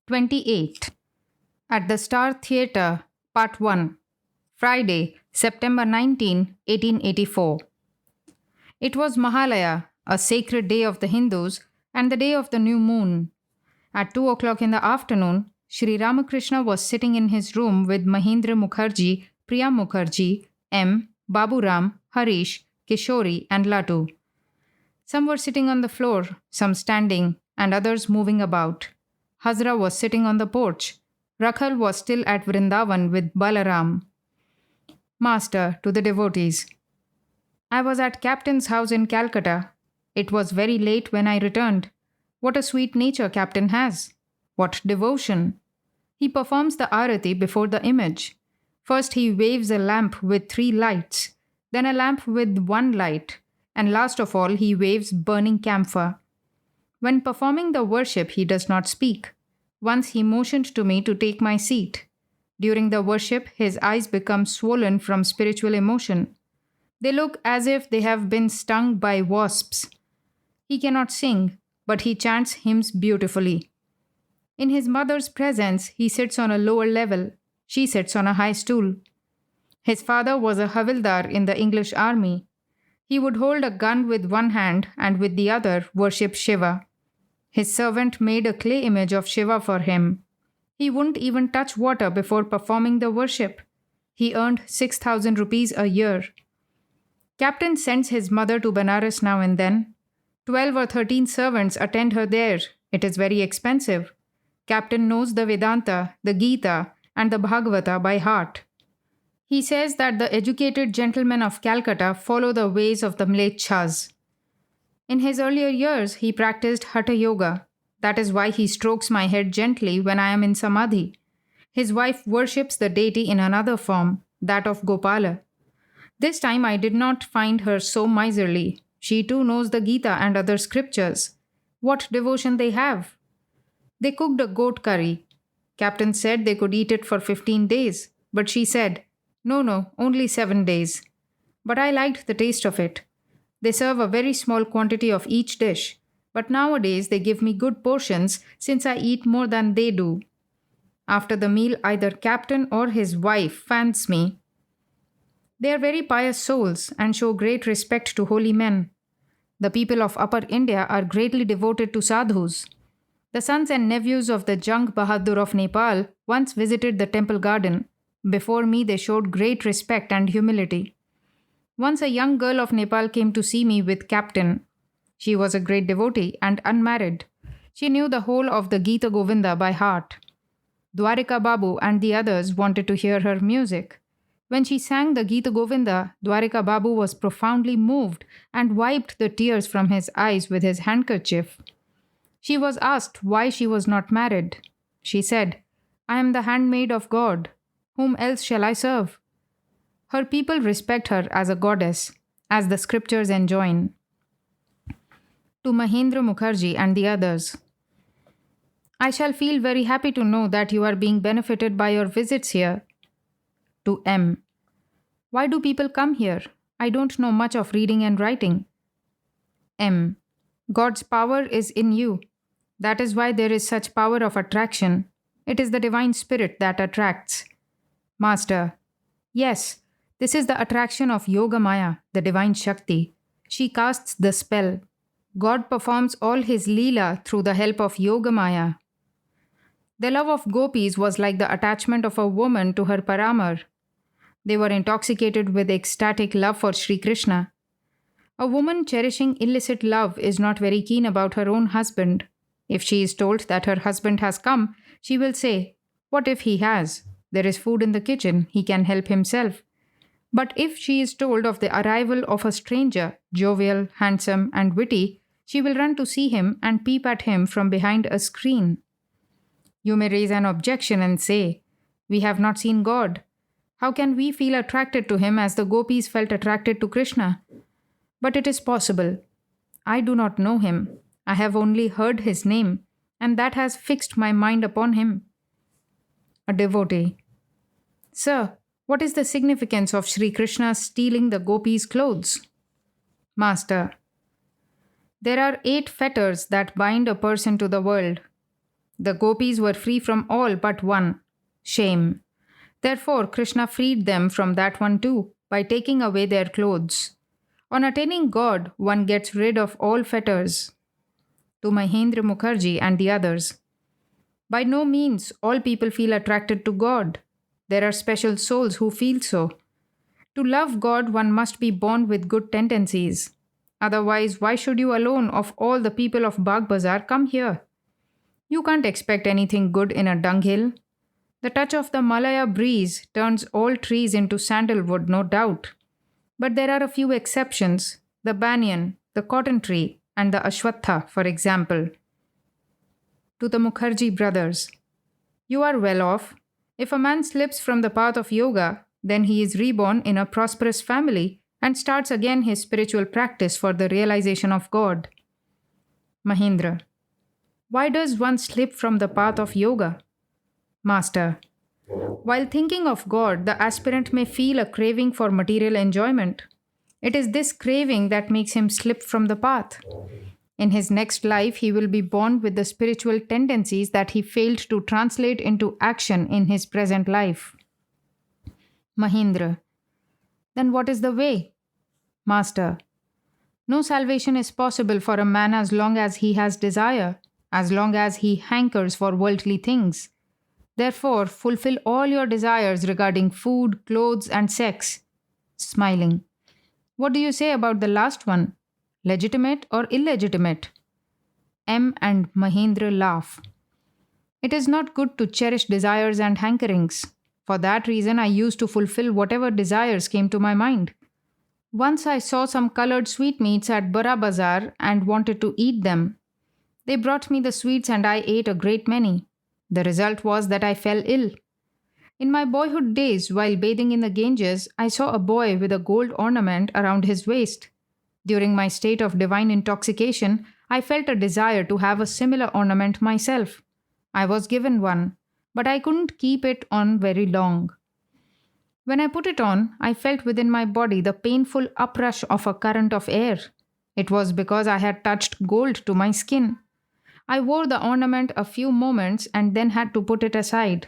28. At the Star Theatre, Part 1. Friday, September 19, 1884. It was Mahalaya, a sacred day of the Hindus, and the day of the new moon. At 2 o'clock in the afternoon, Sri Ramakrishna was sitting in his room with Mahendra Mukherjee, Priya Mukherjee, M., Baburam, Harish, Kishori, and Latu. Some were sitting on the floor, some standing, and others moving about. Hazra was sitting on the porch. Rakhal was still at Vrindavan with Balaram. Master, to the devotees. I was at Captain's house in Calcutta. It was very late when I returned. What a sweet nature Captain has. What devotion. He performs the arati before the image. First he waves a lamp with 3 lights, then a lamp with 1 light, and last of all he waves burning camphor. When performing the worship, he does not speak. Once he motioned to me to take my seat. During the worship, his eyes become swollen from spiritual emotion. They look as if they have been stung by wasps. He cannot sing, but he chants hymns beautifully. In his mother's presence, he sits on a lower level. She sits on a high stool. His father was a havildar in the English army. He would hold a gun with one hand and with the other worship Shiva. His servant made a clay image of Shiva for him. He wouldn't even touch water before performing the worship. He earned 6,000 rupees a year. Captain sends his mother to Benares now and then. 12 or 13 servants attend her there. It is very expensive. Captain knows the Vedanta, the Gita, and the Bhagavata by heart. He says that the educated gentlemen of Calcutta follow the ways of the Mlecchas. In his earlier years, he practiced Hatha Yoga. That is why he strokes my head gently when I am in Samadhi. His wife worships the deity in another form, that of Gopala. This time I did not find her so miserly. She too knows the Gita and other scriptures. What devotion they have! They cooked a goat curry. Captain said they could eat it for 15 days, but she said, No, only 7 days. But I liked the taste of it. They serve a very small quantity of each dish, but nowadays they give me good portions since I eat more than they do. After the meal, either Captain or his wife fans me. They are very pious souls and show great respect to holy men. The people of Upper India are greatly devoted to sadhus. The sons and nephews of the Jang Bahadur of Nepal once visited the temple garden. Before me, they showed great respect and humility. Once a young girl of Nepal came to see me with Captain. She was a great devotee and unmarried. She knew the whole of the Gita Govinda by heart. Dwarika Babu and the others wanted to hear her music. When she sang the Gita Govinda, Dwarika Babu was profoundly moved and wiped the tears from his eyes with his handkerchief. She was asked why she was not married. She said, I am the handmaid of God. Whom else shall I serve? Her people respect her as a goddess, as the scriptures enjoin. To Mahendra Mukherjee and the others. I shall feel very happy to know that you are being benefited by your visits here. To M. Why do people come here? I don't know much of reading and writing. M. God's power is in you. That is why there is such power of attraction. It is the divine spirit that attracts. Master. Yes, this is the attraction of Yoga Maya, the divine Shakti. She casts the spell. God performs all his Leela through the help of Yoga Maya. The love of gopis was like the attachment of a woman to her paramar. They were intoxicated with ecstatic love for Sri Krishna. A woman cherishing illicit love is not very keen about her own husband. If she is told that her husband has come, she will say, What if he has? There is food in the kitchen, he can help himself. But if she is told of the arrival of a stranger, jovial, handsome, and witty, she will run to see him and peep at him from behind a screen. You may raise an objection and say, We have not seen God. How can we feel attracted to him as the gopis felt attracted to Krishna? But it is possible. I do not know him. I have only heard his name, and that has fixed my mind upon him. A devotee. Sir, what is the significance of Sri Krishna stealing the gopis' clothes? Master. There are 8 fetters that bind a person to the world. The gopis were free from all but one, shame. Therefore, Krishna freed them from that one too by taking away their clothes. On attaining God, one gets rid of all fetters. To Mahendra Mukherjee and the others. By no means all people feel attracted to God. There are special souls who feel so. To love God, one must be born with good tendencies. Otherwise, why should you alone of all the people of Bagh Bazaar come here? You can't expect anything good in a dunghill. The touch of the Malaya breeze turns all trees into sandalwood, no doubt. But there are a few exceptions, the banyan, the cotton tree, and the ashwatha, for example. To the Mukherjee brothers, you are well off. If a man slips from the path of yoga, then he is reborn in a prosperous family and starts again his spiritual practice for the realization of God. Mahendra, why does one slip from the path of yoga? Master, while thinking of God, the aspirant may feel a craving for material enjoyment. It is this craving that makes him slip from the path. In his next life, he will be born with the spiritual tendencies that he failed to translate into action in his present life. Mahendra, then what is the way? Master, no salvation is possible for a man as long as he has desire, as long as he hankers for worldly things. Therefore, fulfill all your desires regarding food, clothes, and sex. Smiling. What do you say about the last one? Legitimate or illegitimate? M and Mahendra laugh. It is not good to cherish desires and hankerings. For that reason, I used to fulfill whatever desires came to my mind. Once I saw some colored sweetmeats at Bura Bazaar and wanted to eat them. They brought me the sweets and I ate a great many. The result was that I fell ill. In my boyhood days, while bathing in the Ganges, I saw a boy with a gold ornament around his waist. During my state of divine intoxication, I felt a desire to have a similar ornament myself. I was given one, but I couldn't keep it on very long. When I put it on, I felt within my body the painful uprush of a current of air. It was because I had touched gold to my skin. I wore the ornament a few moments and then had to put it aside.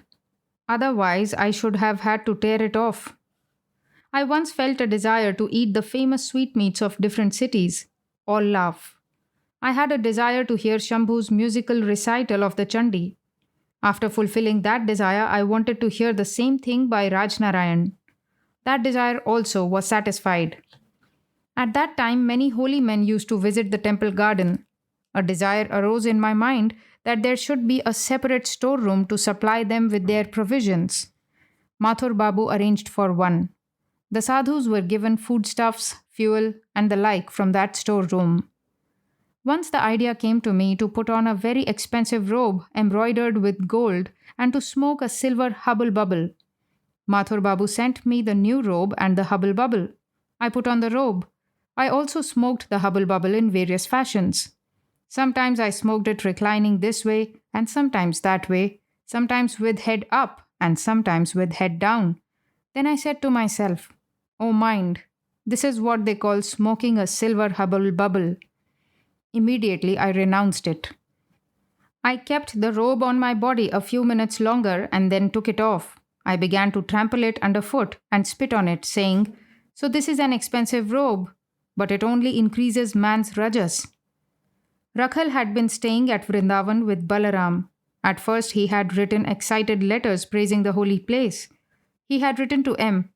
Otherwise, I should have had to tear it off. I once felt a desire to eat the famous sweetmeats of different cities. All laugh. I had a desire to hear Shambhu's musical recital of the Chandi. After fulfilling that desire, I wanted to hear the same thing by Rajnarayan. That desire also was satisfied. At that time, many holy men used to visit the temple garden. A desire arose in my mind that there should be a separate storeroom to supply them with their provisions. Mathur Babu arranged for one. The sadhus were given foodstuffs, fuel, and the like from that storeroom. Once the idea came to me to put on a very expensive robe embroidered with gold and to smoke a silver hubble bubble. Mathur Babu sent me the new robe and the hubble bubble. I put on the robe. I also smoked the hubble bubble in various fashions. Sometimes I smoked it reclining this way and sometimes that way, sometimes with head up and sometimes with head down. Then I said to myself, "Oh mind, this is what they call smoking a silver hubble bubble." Immediately I renounced it. I kept the robe on my body a few minutes longer and then took it off. I began to trample it underfoot and spit on it, saying, "So this is an expensive robe, but it only increases man's rajas." Rakhal had been staying at Vrindavan with Balaram. At first he had written excited letters praising the holy place. He had written to M,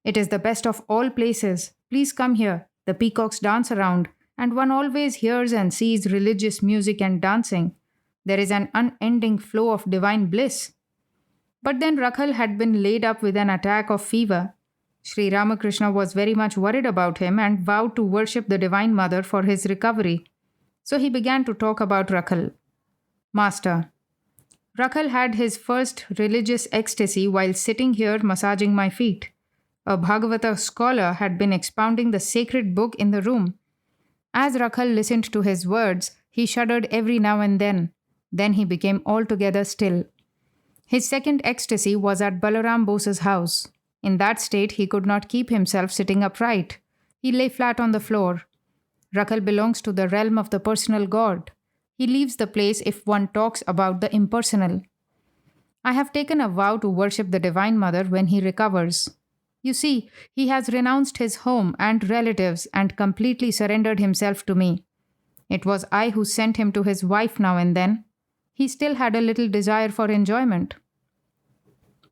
"It is the best of all places. Please come here. The peacocks dance around, and one always hears and sees religious music and dancing. There is an unending flow of divine bliss." But then Rakhal had been laid up with an attack of fever. Sri Ramakrishna was very much worried about him and vowed to worship the Divine Mother for his recovery. So he began to talk about Rakhal. "Master, Rakhal had his first religious ecstasy while sitting here massaging my feet. A Bhagavata scholar had been expounding the sacred book in the room. As Rakhal listened to his words, he shuddered every now and then. Then he became altogether still. His second ecstasy was at Balaram Bose's house. In that state, he could not keep himself sitting upright. He lay flat on the floor. Rakhal belongs to the realm of the personal God. He leaves the place if one talks about the impersonal. I have taken a vow to worship the Divine Mother when he recovers. You see, he has renounced his home and relatives and completely surrendered himself to me. It was I who sent him to his wife now and then. He still had a little desire for enjoyment.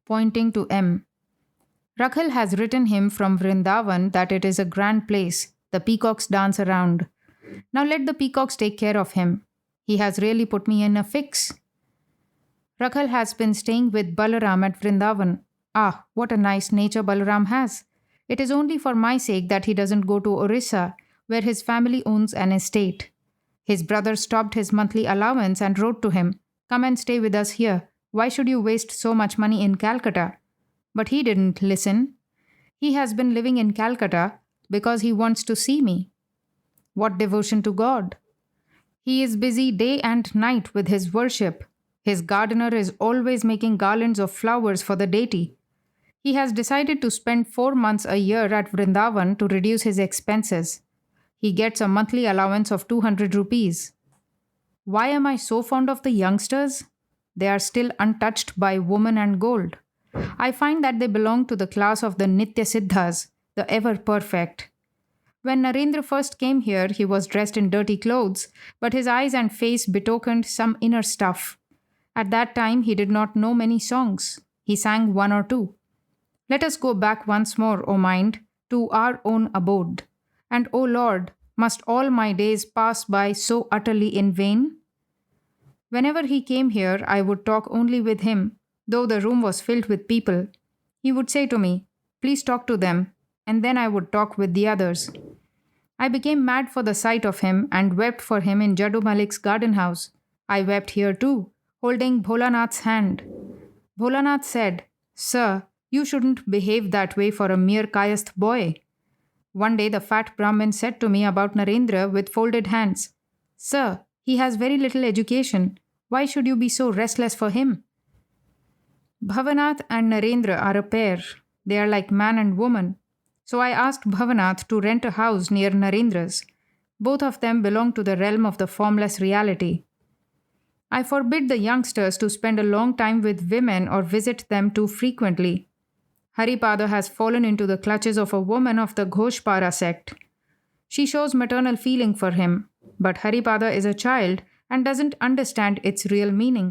Pointing to M. Rakhal has written him from Vrindavan that it is a grand place. The peacocks dance around. Now let the peacocks take care of him. He has really put me in a fix. Rakhal has been staying with Balaram at Vrindavan. Ah, what a nice nature Balaram has. It is only for my sake that he doesn't go to Orissa, where his family owns an estate. His brother stopped his monthly allowance and wrote to him, "Come and stay with us here. Why should you waste so much money in Calcutta?" But he didn't listen. He has been living in Calcutta because he wants to see me. What devotion to God! He is busy day and night with his worship. His gardener is always making garlands of flowers for the deity. He has decided to spend 4 months a year at Vrindavan to reduce his expenses. He gets a monthly allowance of 200 rupees. Why am I so fond of the youngsters? They are still untouched by woman and gold. I find that they belong to the class of the Nitya Siddhas, the ever perfect. When Narendra first came here, he was dressed in dirty clothes, but his eyes and face betokened some inner stuff. At that time, he did not know many songs. He sang 1 or 2. Let us go back once more, O mind, to our own abode. And, O Lord, must all my days pass by so utterly in vain? Whenever he came here, I would talk only with him, though the room was filled with people. He would say to me, "Please talk to them," and then I would talk with the others. I became mad for the sight of him and wept for him in Jadu Malik's garden house. I wept here too, holding Bholanath's hand. Bholanath said, "Sir, you shouldn't behave that way for a mere kayasth boy." One day the fat Brahmin said to me about Narendra with folded hands, "Sir, he has very little education. Why should you be so restless for him?" Bhavanath and Narendra are a pair. They are like man and woman. So I asked Bhavanath to rent a house near Narendra's. Both of them belong to the realm of the formless reality. I forbid the youngsters to spend a long time with women or visit them too frequently. Haripada has fallen into the clutches of a woman of the Ghoshpara sect. She shows maternal feeling for him, but Haripada is a child and doesn't understand its real meaning.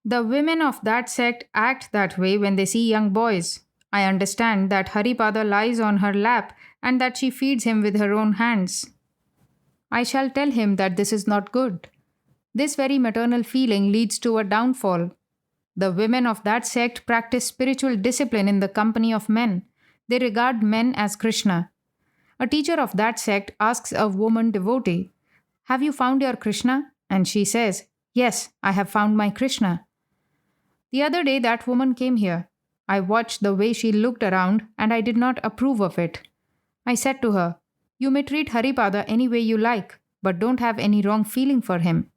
The women of that sect act that way when they see young boys. I understand that Haripada lies on her lap and that she feeds him with her own hands. I shall tell him that this is not good. This very maternal feeling leads to a downfall. The women of that sect practice spiritual discipline in the company of men. They regard men as Krishna. A teacher of that sect asks a woman devotee, "Have you found your Krishna?" And she says, "Yes, I have found my Krishna." The other day that woman came here. I watched the way she looked around and I did not approve of it. I said to her, "You may treat Haripada any way you like, but don't have any wrong feeling for him."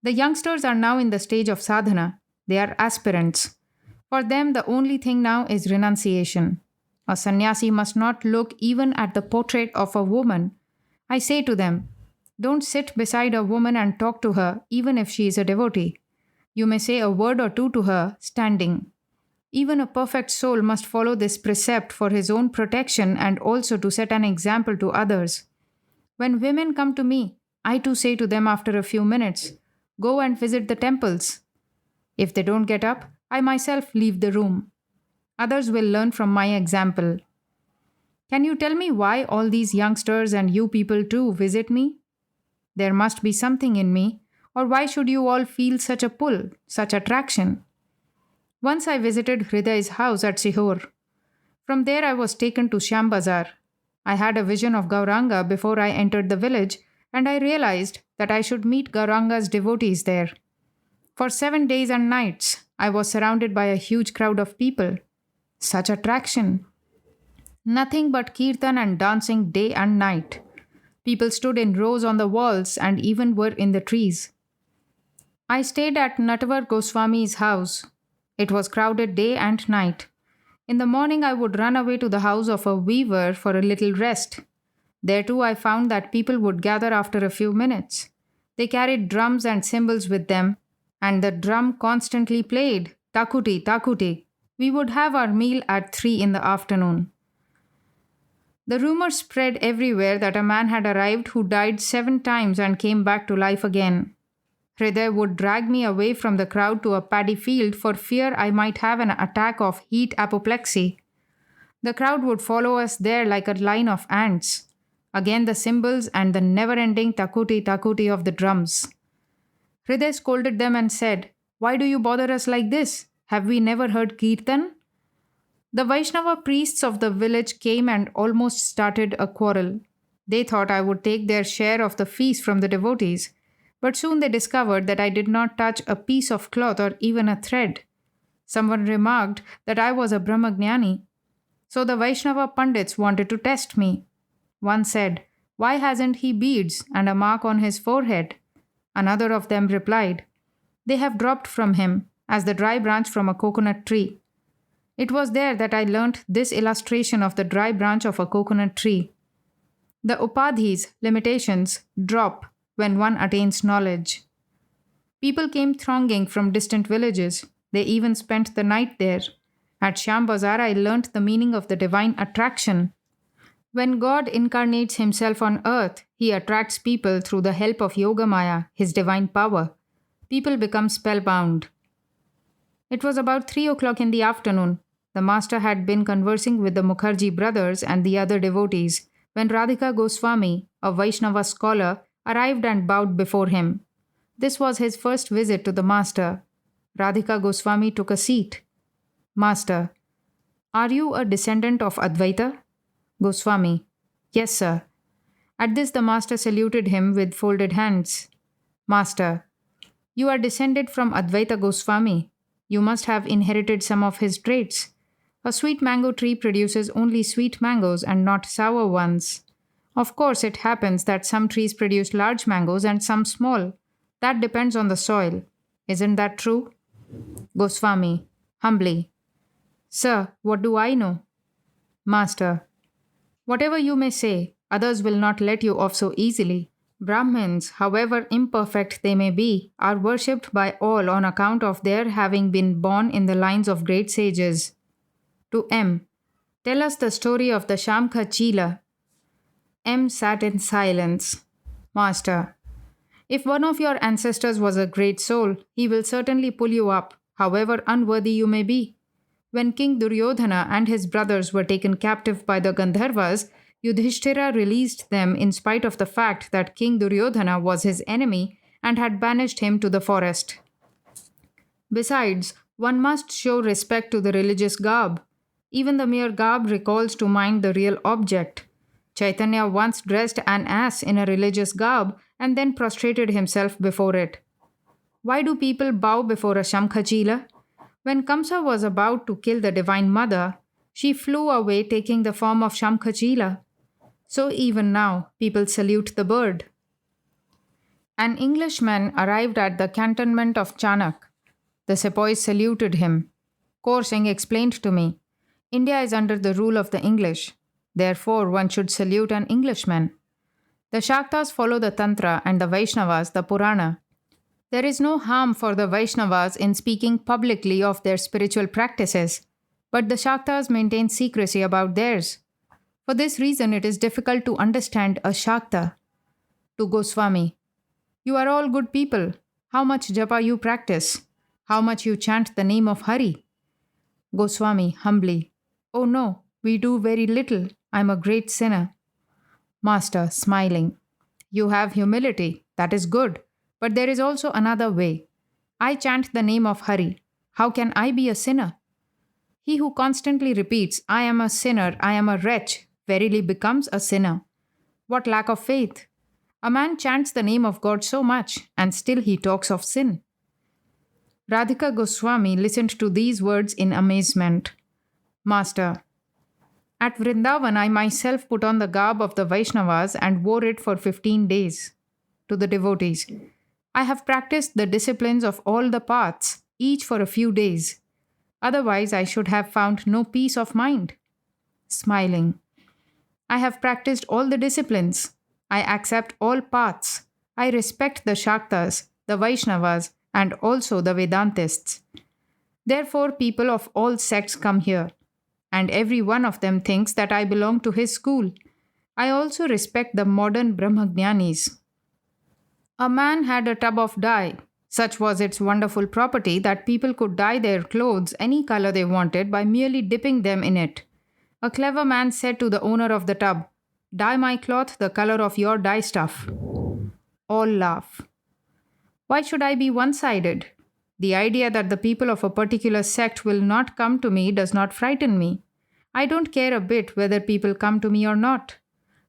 The youngsters are now in the stage of sadhana. They are aspirants. For them, the only thing now is renunciation. A sannyasi must not look even at the portrait of a woman. I say to them, don't sit beside a woman and talk to her, even if she is a devotee. You may say a word or two to her, standing. Even a perfect soul must follow this precept for his own protection and also to set an example to others. When women come to me, I too say to them after a few minutes, "Go and visit the temples." If they don't get up, I myself leave the room. Others will learn from my example. Can you tell me why all these youngsters and you people too visit me? There must be something in me, or why should you all feel such a pull, such attraction? Once I visited Hriday's house at Sihor. From there I was taken to Shyam Bazar. I had a vision of Gauranga before I entered the village, and I realized that I should meet Gauranga's devotees there. For 7 days and nights, I was surrounded by a huge crowd of people. Such attraction. Nothing but kirtan and dancing day and night. People stood in rows on the walls and even were in the trees. I stayed at Natavar Goswami's house. It was crowded day and night. In the morning, I would run away to the house of a weaver for a little rest. There too, I found that people would gather after a few minutes. They carried drums and cymbals with them, and the drum constantly played, Takuti, Takuti. We would have our meal at 3 in the afternoon. The rumor spread everywhere that a man had arrived who died 7 times and came back to life again. Hriday would drag me away from the crowd to a paddy field for fear I might have an attack of heat apoplexy. The crowd would follow us there like a line of ants. Again the cymbals and the never-ending takuti takuti of the drums. Hriday scolded them and said, "Why do you bother us like this? Have we never heard kirtan?" The Vaishnava priests of the village came and almost started a quarrel. They thought I would take their share of the feast from the devotees, but soon they discovered that I did not touch a piece of cloth or even a thread. Someone remarked that I was a Brahmagnani. So the Vaishnava Pandits wanted to test me. One said, "Why hasn't he beads and a mark on his forehead?" Another of them replied, "They have dropped from him, as the dry branch from a coconut tree." It was there that I learnt this illustration of the dry branch of a coconut tree. The upadhis, limitations, drop when one attains knowledge. People came thronging from distant villages. They even spent the night there. At Shyam Bazar, I learnt the meaning of the divine attraction. When God incarnates himself on earth, he attracts people through the help of Yogamaya, his divine power. People become spellbound. It was about 3 o'clock in the afternoon. The master had been conversing with the Mukherjee brothers and the other devotees when Radhika Goswami, a Vaishnava scholar, arrived and bowed before him. This was his first visit to the master. Radhika Goswami took a seat. "Master, are you a descendant of Advaita?" Goswami, "Yes, sir." At this the master saluted him with folded hands. "Master, you are descended from Advaita Goswami. You must have inherited some of his traits. A sweet mango tree produces only sweet mangoes and not sour ones. Of course, it happens that some trees produce large mangoes and some small. That depends on the soil. Isn't that true?" Goswami, humbly, "Sir, what do I know?" Master, "Whatever you may say, others will not let you off so easily. Brahmins, however imperfect they may be, are worshipped by all on account of their having been born in the lines of great sages." To M, "Tell us the story of the Shamkha Chila." M sat in silence. Master, "If one of your ancestors was a great soul, he will certainly pull you up, however unworthy you may be. When King Duryodhana and his brothers were taken captive by the Gandharvas, Yudhishthira released them in spite of the fact that King Duryodhana was his enemy and had banished him to the forest. Besides, one must show respect to the religious garb. Even the mere garb recalls to mind the real object. Chaitanya once dressed an ass in a religious garb and then prostrated himself before it. Why do people bow before a Shamkhachila? When Kamsa was about to kill the Divine Mother, she flew away taking the form of Shamkhachila. So even now, people salute the bird. An Englishman arrived at the cantonment of Chanak. The sepoys saluted him. Kaur Singh explained to me, "India is under the rule of the English. Therefore, one should salute an Englishman. The Shaktas follow the Tantra and the Vaishnavas the Purana. There is no harm for the Vaishnavas in speaking publicly of their spiritual practices, but the Shaktas maintain secrecy about theirs. For this reason, it is difficult to understand a Shakta." To Goswami, "You are all good people. How much japa you practice? How much you chant the name of Hari?" Goswami, humbly, "Oh no, we do very little. I am a great sinner." Master, smiling, "You have humility. That is good. But there is also another way. I chant the name of Hari. How can I be a sinner? He who constantly repeats, 'I am a sinner, I am a wretch,' verily becomes a sinner. What lack of faith! A man chants the name of God so much, and still he talks of sin." Radhika Goswami listened to these words in amazement. Master, "At Vrindavan I myself put on the garb of the Vaishnavas and wore it for 15 days. To the devotees, "I have practiced the disciplines of all the paths, each for a few days. Otherwise I should have found no peace of mind." Smiling, "I have practiced all the disciplines. I accept all paths. I respect the Shaktas, the Vaishnavas, and also the Vedantists. Therefore, people of all sects come here, and every one of them thinks that I belong to his school. I also respect the modern Brahmagyanis. A man had a tub of dye. Such was its wonderful property that people could dye their clothes any color they wanted by merely dipping them in it. A clever man said to the owner of the tub, "Dye my cloth the color of your dye stuff." All laugh. Why should I be one sided? The idea that the people of a particular sect will not come to me does not frighten me. I don't care a bit whether people come to me or not.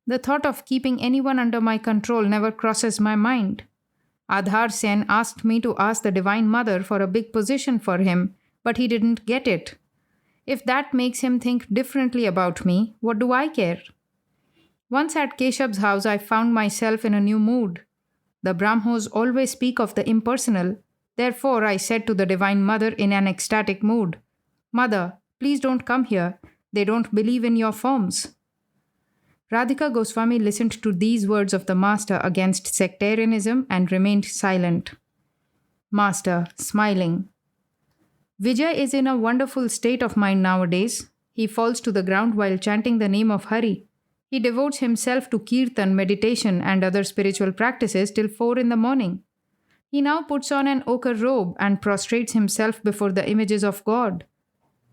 The thought of keeping anyone under my control never crosses my mind. Adhar Sen asked me to ask the Divine Mother for a big position for him, but he didn't get it. If that makes him think differently about me, what do I care? Once at Keshav's house, I found myself in a new mood. The Brahmos always speak of the impersonal. Therefore, I said to the Divine Mother in an ecstatic mood, "Mother, please don't come here. They don't believe in your forms." Radhika Goswami listened to these words of the Master against sectarianism and remained silent. Master, smiling. Vijay is in a wonderful state of mind nowadays. He falls to the ground while chanting the name of Hari. He devotes himself to kirtan, meditation, and other spiritual practices till 4 in the morning. He now puts on an ochre robe and prostrates himself before the images of God.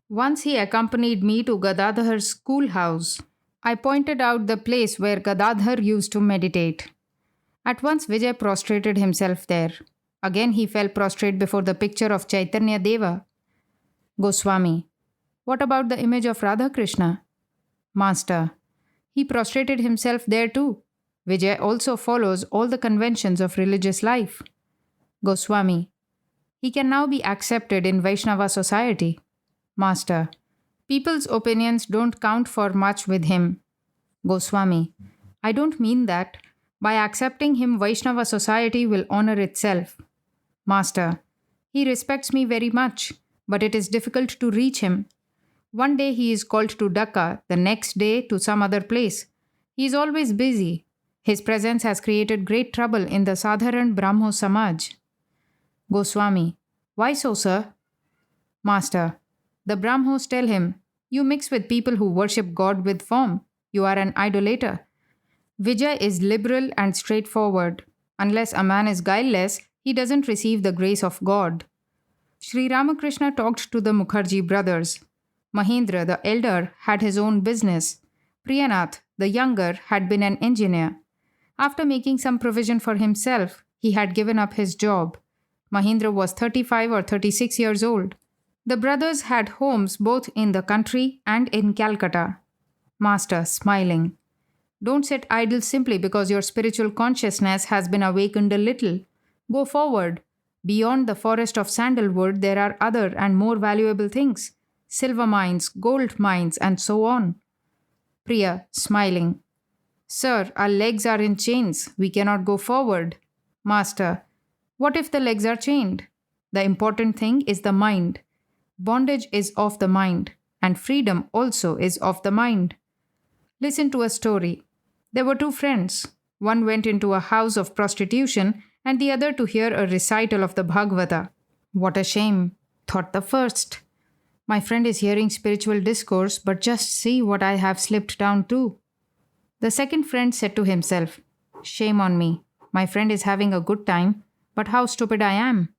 Once he accompanied me to Gadadhar's schoolhouse. I pointed out the place where Gadadhar used to meditate. At once Vijay prostrated himself there. Again he fell prostrate before the picture of Chaitanya Deva. Goswami. What about the image of Radhakrishna? Master. He prostrated himself there too. Vijay also follows all the conventions of religious life. Goswami. He can now be accepted in Vaishnava society. Master. People's opinions don't count for much with him. Goswami. I don't mean that. By accepting him, Vaishnava society will honor itself. Master. He respects me very much, but it is difficult to reach him. One day he is called to Dhaka, the next day to some other place. He is always busy. His presence has created great trouble in the Sadharan Brahmo Samaj. Goswami. Why so, sir? Master. The Brahmos tell him, "You mix with people who worship God with form. You are an idolater." Vijay is liberal and straightforward. Unless a man is guileless, he doesn't receive the grace of God. Sri Ramakrishna talked to the Mukherjee brothers. Mahendra, the elder, had his own business. Priyanath, the younger, had been an engineer. After making some provision for himself, he had given up his job. Mahendra was 35 or 36 years old. The brothers had homes both in the country and in Calcutta. Master, smiling. Don't sit idle simply because your spiritual consciousness has been awakened a little. Go forward. Beyond the forest of sandalwood, there are other and more valuable things. Silver mines, gold mines, and so on. Priya, smiling. Sir, our legs are in chains. We cannot go forward. Master, what if the legs are chained? The important thing is the mind. Bondage is of the mind, and freedom also is of the mind. Listen to a story. There were two friends. One went into a house of prostitution, and the other to hear a recital of the Bhagavata. What a shame, thought the first. My friend is hearing spiritual discourse, but just see what I have slipped down to. The second friend said to himself, "Shame on me. My friend is having a good time, but how stupid I am."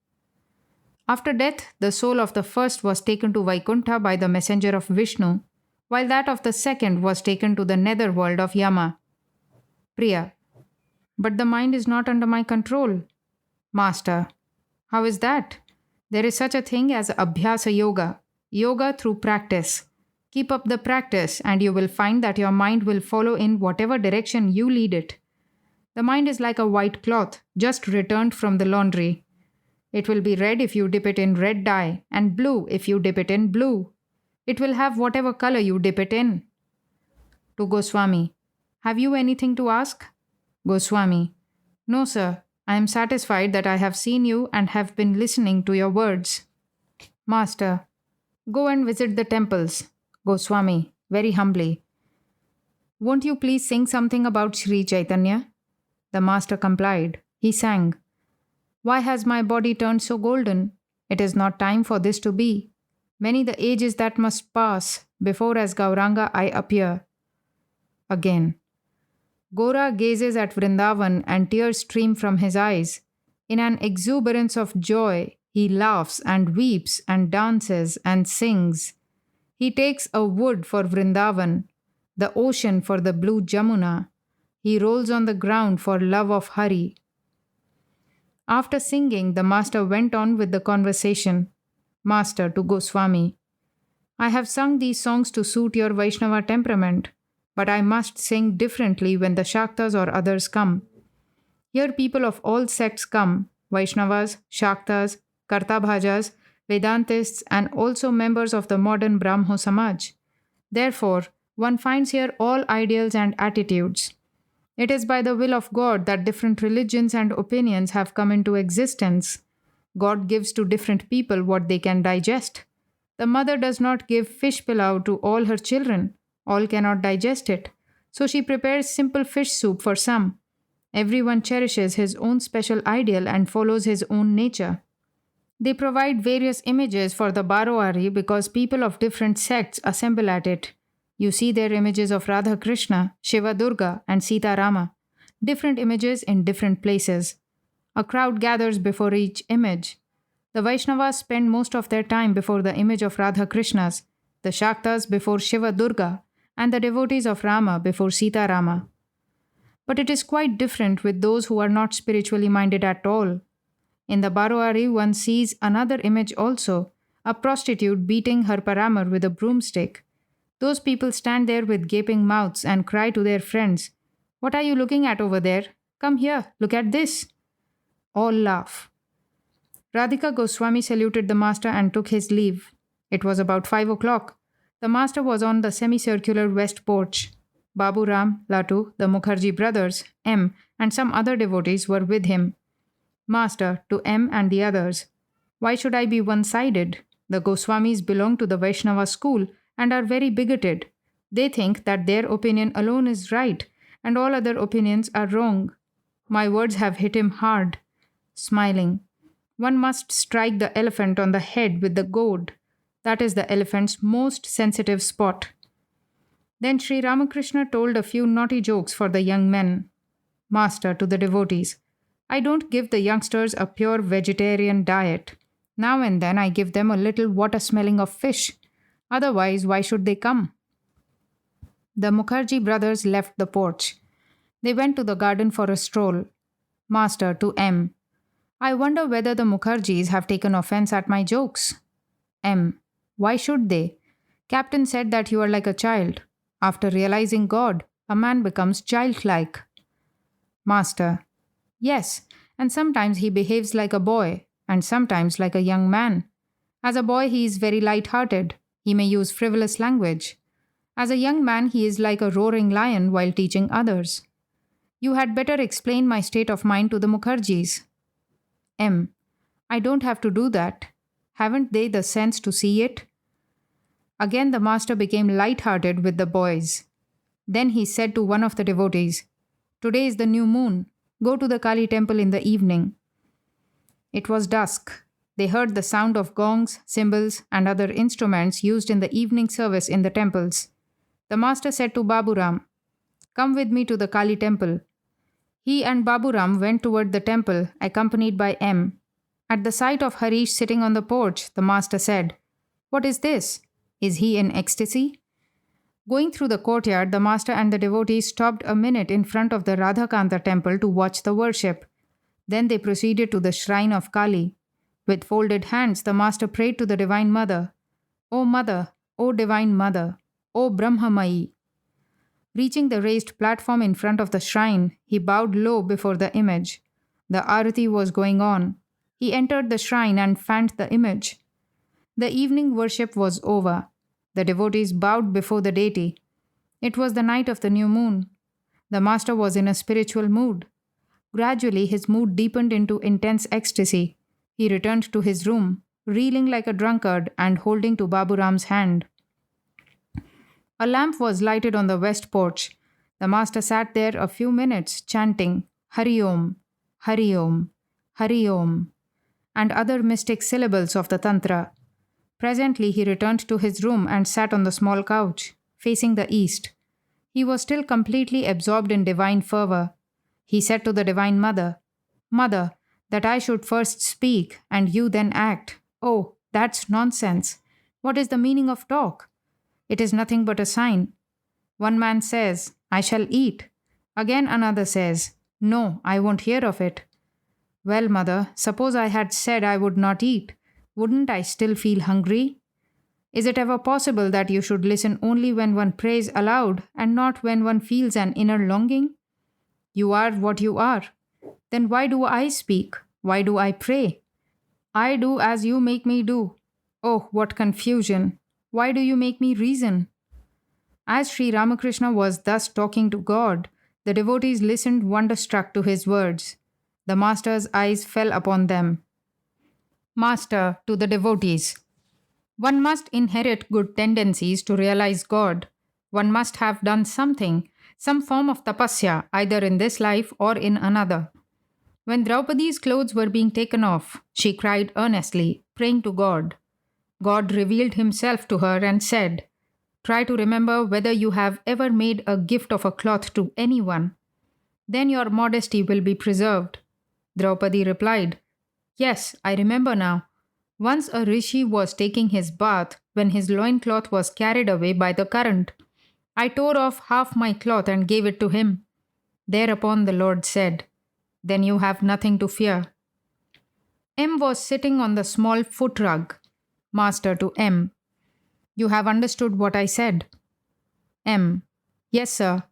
After death, the soul of the first was taken to Vaikuntha by the messenger of Vishnu, while that of the second was taken to the nether world of Yama. Priya. But the mind is not under my control. Master. How is that? There is such a thing as Abhyasa Yoga. Yoga through practice. Keep up the practice and you will find that your mind will follow in whatever direction you lead it. The mind is like a white cloth, just returned from the laundry. It will be red if you dip it in red dye, and blue if you dip it in blue. It will have whatever color you dip it in. To Goswami. Have you anything to ask? Goswami. No, sir. I am satisfied that I have seen you and have been listening to your words. Master. Go and visit the temples. Goswami. Very humbly. Won't you please sing something about Sri Chaitanya? The master complied. He sang, "Why has my body turned so golden? It is not time for this to be. Many the ages that must pass before as Gauranga I appear." Again, Gora gazes at Vrindavan and tears stream from his eyes. In an exuberance of joy, he laughs and weeps and dances and sings. He takes a wood for Vrindavan, the ocean for the blue Jamuna. He rolls on the ground for love of Hari. After singing, the master went on with the conversation. Master to Goswami, I have sung these songs to suit your Vaishnava temperament, but I must sing differently when the Shaktas or others come. Here people of all sects come, Vaishnavas, Shaktas, Kartabhajas, Vedantists, and also members of the modern Brahmo Samaj. Therefore, one finds here all ideals and attitudes. It is by the will of God that different religions and opinions have come into existence. God gives to different people what they can digest. The mother does not give fish pilau to all her children. All cannot digest it. So she prepares simple fish soup for some. Everyone cherishes his own special ideal and follows his own nature. They provide various images for the Baroari because people of different sects assemble at it. You see their images of Radha Krishna, Shiva Durga, and Sita Rama. Different images in different places. A crowd gathers before each image. The Vaishnavas spend most of their time before the image of Radha Krishna's, the Shaktas before Shiva Durga, and the devotees of Rama before Sita Rama. But it is quite different with those who are not spiritually minded at all. In the Baroari, one sees another image also, a prostitute beating her paramar with a broomstick. Those people stand there with gaping mouths and cry to their friends, "What are you looking at over there? Come here, look at this." All laugh. Radhika Goswami saluted the master and took his leave. It was about 5 o'clock. The master was on the semicircular west porch. Babu Ram, Latu, the Mukherjee brothers, M, and some other devotees were with him. Master, to M and the others, why should I be one-sided? The Goswamis belong to the Vaishnava school and are very bigoted. They think that their opinion alone is right and all other opinions are wrong. My words have hit him hard. Smiling. One must strike the elephant on the head with the goad. That is the elephant's most sensitive spot. Then Sri Ramakrishna told a few naughty jokes for the young men. Master to the devotees, I don't give the youngsters a pure vegetarian diet. Now and then I give them a little water-smelling of fish. Otherwise, why should they come? The Mukherjee brothers left the porch. They went to the garden for a stroll. Master to M. I wonder whether the Mukherjees have taken offense at my jokes. M. Why should they? Captain said that you are like a child. After realizing God, a man becomes childlike. Master. Yes, and sometimes he behaves like a boy, and sometimes like a young man. As a boy, he is very light-hearted. He may use frivolous language. As a young man, he is like a roaring lion while teaching others. You had better explain my state of mind to the Mukherjees. M. I don't have to do that. Haven't they the sense to see it? Again the master became light-hearted with the boys. Then he said to one of the devotees, Today is the new moon. Go to the Kali temple in the evening. It was dusk. They heard the sound of gongs, cymbals, and other instruments used in the evening service in the temples. The master said to Baburam, Come with me to the Kali temple. He and Baburam went toward the temple, accompanied by M. At the sight of Harish sitting on the porch, the master said, What is this? Is he in ecstasy? Going through the courtyard, the master and the devotees stopped a minute in front of the Radhakanta temple to watch the worship. Then they proceeded to the shrine of Kali. With folded hands, the master prayed to the Divine Mother, O Mother, O Divine Mother, O Brahmamayi. Reaching the raised platform in front of the shrine, he bowed low before the image. The arati was going on. He entered the shrine and fanned the image. The evening worship was over. The devotees bowed before the deity. It was the night of the new moon. The master was in a spiritual mood. Gradually, his mood deepened into intense ecstasy. He returned to his room, reeling like a drunkard and holding to Baburam's hand. A lamp was lighted on the west porch. The master sat there a few minutes, chanting, Hari Om. Hari Om, Hari Om, and other mystic syllables of the Tantra. Presently, he returned to his room and sat on the small couch, facing the east. He was still completely absorbed in divine fervor. He said to the Divine Mother, Mother, that I should first speak and you then act. Oh, that's nonsense. What is the meaning of talk? It is nothing but a sign. One man says, I shall eat. Again another says, No, I won't hear of it. Well, mother, suppose I had said I would not eat. Wouldn't I still feel hungry? Is it ever possible that you should listen only when one prays aloud and not when one feels an inner longing? You are what you are. Then why do I speak? Why do I pray? I do as you make me do. Oh, what confusion! Why do you make me reason? As Sri Ramakrishna was thus talking to God, the devotees listened wonderstruck to his words. The master's eyes fell upon them. Master to the devotees. One must inherit good tendencies to realize God. One must have done something, some form of tapasya, either in this life or in another. When Draupadi's clothes were being taken off, she cried earnestly, praying to God. God revealed himself to her and said, Try to remember whether you have ever made a gift of a cloth to anyone. Then your modesty will be preserved. Draupadi replied, Yes, I remember now. Once a rishi was taking his bath when his loincloth was carried away by the current. I tore off half my cloth and gave it to him. Thereupon the Lord said, Then you have nothing to fear. M was sitting on the small foot rug. Master to M. You have understood what I said. M. Yes, sir.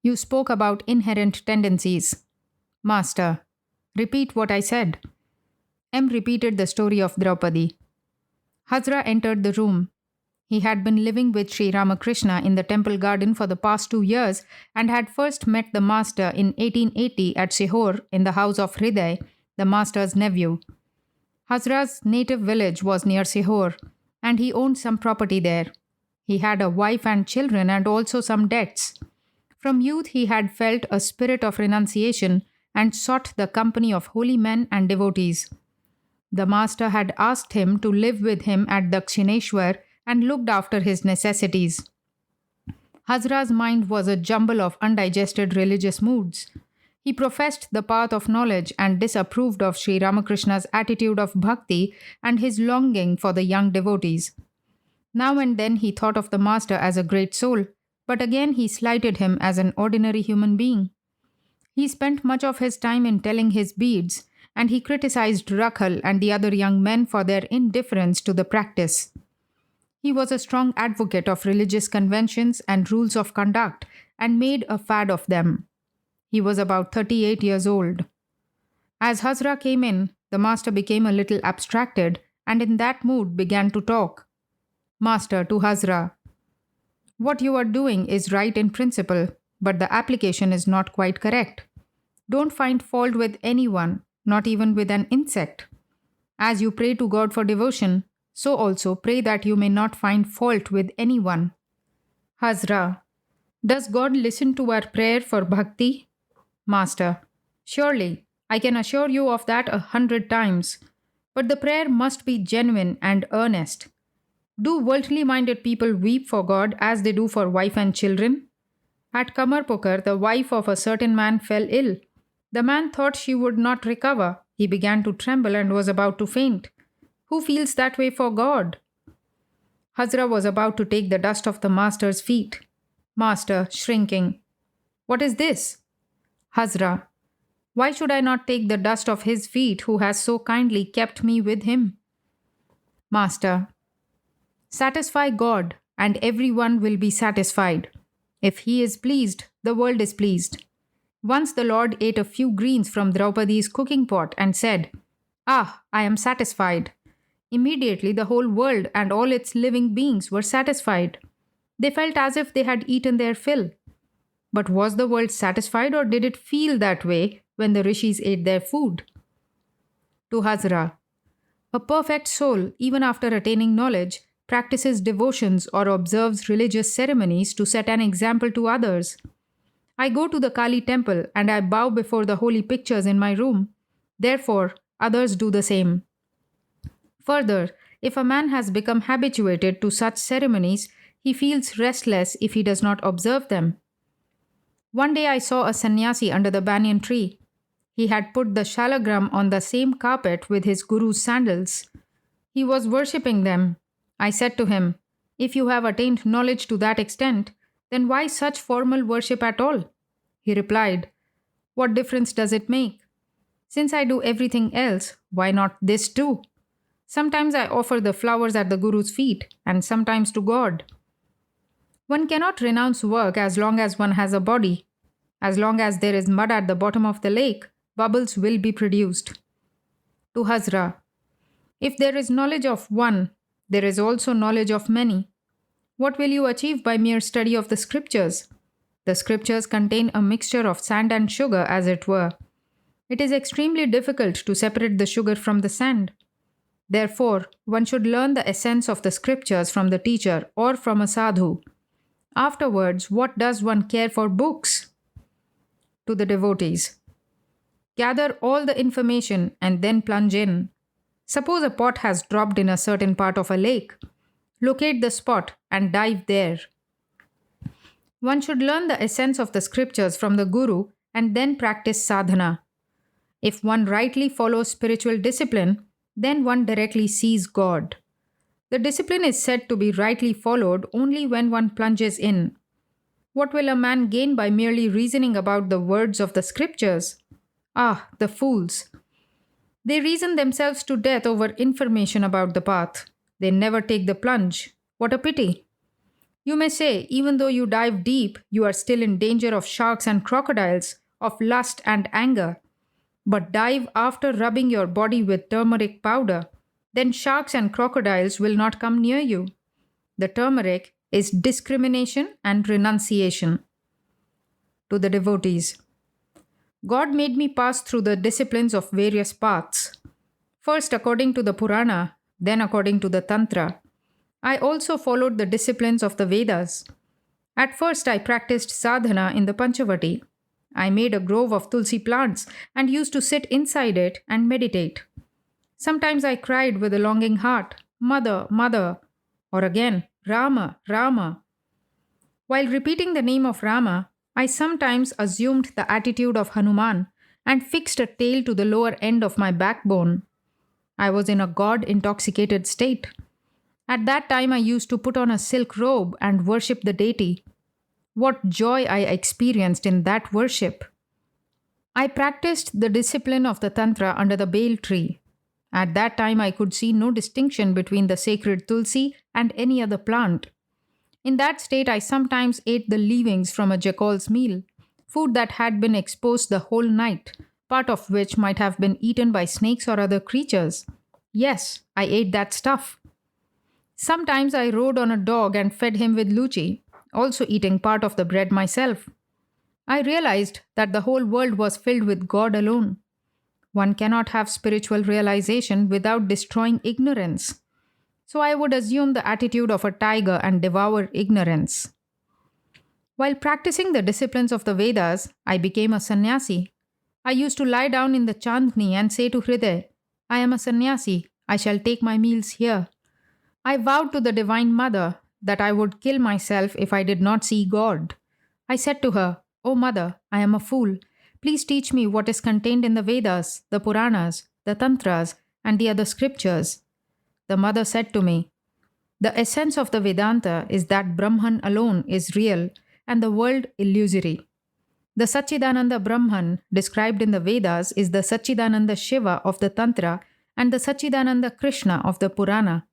You spoke about inherent tendencies. Master. Repeat what I said. M repeated the story of Draupadi. Hazra entered the room. He had been living with Sri Ramakrishna in the temple garden for the past 2 years and had first met the master in 1880 at Sihor in the house of Hriday, the master's nephew. Hazra's native village was near Sihor, and he owned some property there. He had a wife and children and also some debts. From youth he had felt a spirit of renunciation and sought the company of holy men and devotees. The master had asked him to live with him at Dakshineshwar and looked after his necessities. Hazra's mind was a jumble of undigested religious moods. He professed the path of knowledge and disapproved of Sri Ramakrishna's attitude of bhakti and his longing for the young devotees. Now and then he thought of the master as a great soul, but again he slighted him as an ordinary human being. He spent much of his time in telling his beads, and he criticized Rakhal and the other young men for their indifference to the practice. He was a strong advocate of religious conventions and rules of conduct and made a fad of them. He was about 38 years old. As Hazra came in, the master became a little abstracted and in that mood began to talk. Master to Hazra. What you are doing is right in principle, but the application is not quite correct. Don't find fault with anyone, not even with an insect. As you pray to God for devotion, so also pray that you may not find fault with anyone. Hazra. Does God listen to our prayer for bhakti? Master. Surely, I can assure you of that 100 times. But the prayer must be genuine and earnest. Do worldly minded people weep for God as they do for wife and children? At Kamarpokar, the wife of a certain man fell ill. The man thought she would not recover. He began to tremble and was about to faint. Who feels that way for God? Hazra was about to take the dust of the master's feet. Master, shrinking. What is this? Hazra. Why should I not take the dust of his feet who has so kindly kept me with him? Master. Satisfy God, and everyone will be satisfied. If he is pleased, the world is pleased. Once the Lord ate a few greens from Draupadi's cooking pot and said, Ah, I am satisfied. Immediately the whole world and all its living beings were satisfied. They felt as if they had eaten their fill. But was the world satisfied or did it feel that way when the rishis ate their food? To Hazra. A perfect soul, even after attaining knowledge, practices devotions or observes religious ceremonies to set an example to others. I go to the Kali temple and I bow before the holy pictures in my room. Therefore, others do the same. Further, if a man has become habituated to such ceremonies, he feels restless if he does not observe them. One day I saw a sannyasi under the banyan tree. He had put the shalagram on the same carpet with his guru's sandals. He was worshipping them. I said to him, "If you have attained knowledge to that extent, then why such formal worship at all?" He replied, "What difference does it make? Since I do everything else, why not this too? Sometimes I offer the flowers at the Guru's feet, and sometimes to God. One cannot renounce work as long as one has a body. As long as there is mud at the bottom of the lake, bubbles will be produced." To Hazra, if there is knowledge of one, there is also knowledge of many. What will you achieve by mere study of the scriptures? The scriptures contain a mixture of sand and sugar, as it were. It is extremely difficult to separate the sugar from the sand. Therefore, one should learn the essence of the scriptures from the teacher or from a sadhu. Afterwards, what does one care for books? To the devotees, gather all the information and then plunge in. Suppose a pot has dropped in a certain part of a lake. Locate the spot and dive there. One should learn the essence of the scriptures from the Guru and then practice sadhana. If one rightly follows spiritual discipline, then one directly sees God. The discipline is said to be rightly followed only when one plunges in. What will a man gain by merely reasoning about the words of the scriptures? Ah, the fools! They reason themselves to death over information about the path. They never take the plunge. What a pity! You may say, even though you dive deep, you are still in danger of sharks and crocodiles, of lust and anger. But dive after rubbing your body with turmeric powder. Then sharks and crocodiles will not come near you. The turmeric is discrimination and renunciation. To the devotees, God made me pass through the disciplines of various paths. First according to the Purana, then according to the Tantra. I also followed the disciplines of the Vedas. At first I practiced sadhana in the Panchavati. I made a grove of tulsi plants and used to sit inside it and meditate. Sometimes I cried with a longing heart, "Mother, Mother," or again, "Rama, Rama." While repeating the name of Rama, I sometimes assumed the attitude of Hanuman and fixed a tail to the lower end of my backbone. I was in a God-intoxicated state. At that time I used to put on a silk robe and worship the deity. What joy I experienced in that worship! I practiced the discipline of the Tantra under the Bael tree. At that time I could see no distinction between the sacred tulsi and any other plant. In that state I sometimes ate the leavings from a jackal's meal, food that had been exposed the whole night, part of which might have been eaten by snakes or other creatures. Yes, I ate that stuff. Sometimes I rode on a dog and fed him with luchi, also eating part of the bread myself. I realized that the whole world was filled with God alone. One cannot have spiritual realization without destroying ignorance. So I would assume the attitude of a tiger and devour ignorance. While practicing the disciplines of the Vedas, I became a sannyasi. I used to lie down in the Chandni and say to Hriday, "I am a sannyasi, I shall take my meals here." I vowed to the Divine Mother that I would kill myself if I did not see God. I said to her, "O Mother, I am a fool. Please teach me what is contained in the Vedas, the Puranas, the Tantras, and the other scriptures." The mother said to me, "The essence of the Vedanta is that Brahman alone is real and the world illusory. The Satchidananda Brahman described in the Vedas is the Satchidananda Shiva of the Tantra and the Satchidananda Krishna of the Purana.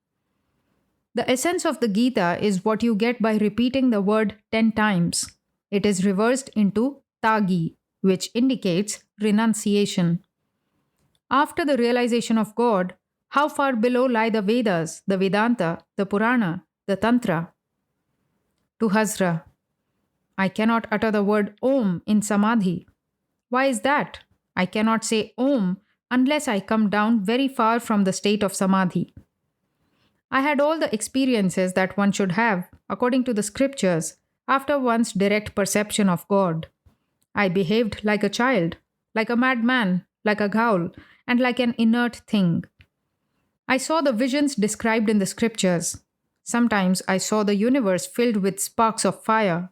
The essence of the Gita is what you get by repeating the word 10 times. It is reversed into Tagi, which indicates renunciation. After the realization of God, how far below lie the Vedas, the Vedanta, the Purana, the Tantra? To Hazra, I cannot utter the word Om in Samadhi. Why is that? I cannot say Om unless I come down very far from the state of Samadhi. I had all the experiences that one should have, according to the scriptures, after one's direct perception of God. I behaved like a child, like a madman, like a ghoul, and like an inert thing. I saw the visions described in the scriptures. Sometimes I saw the universe filled with sparks of fire.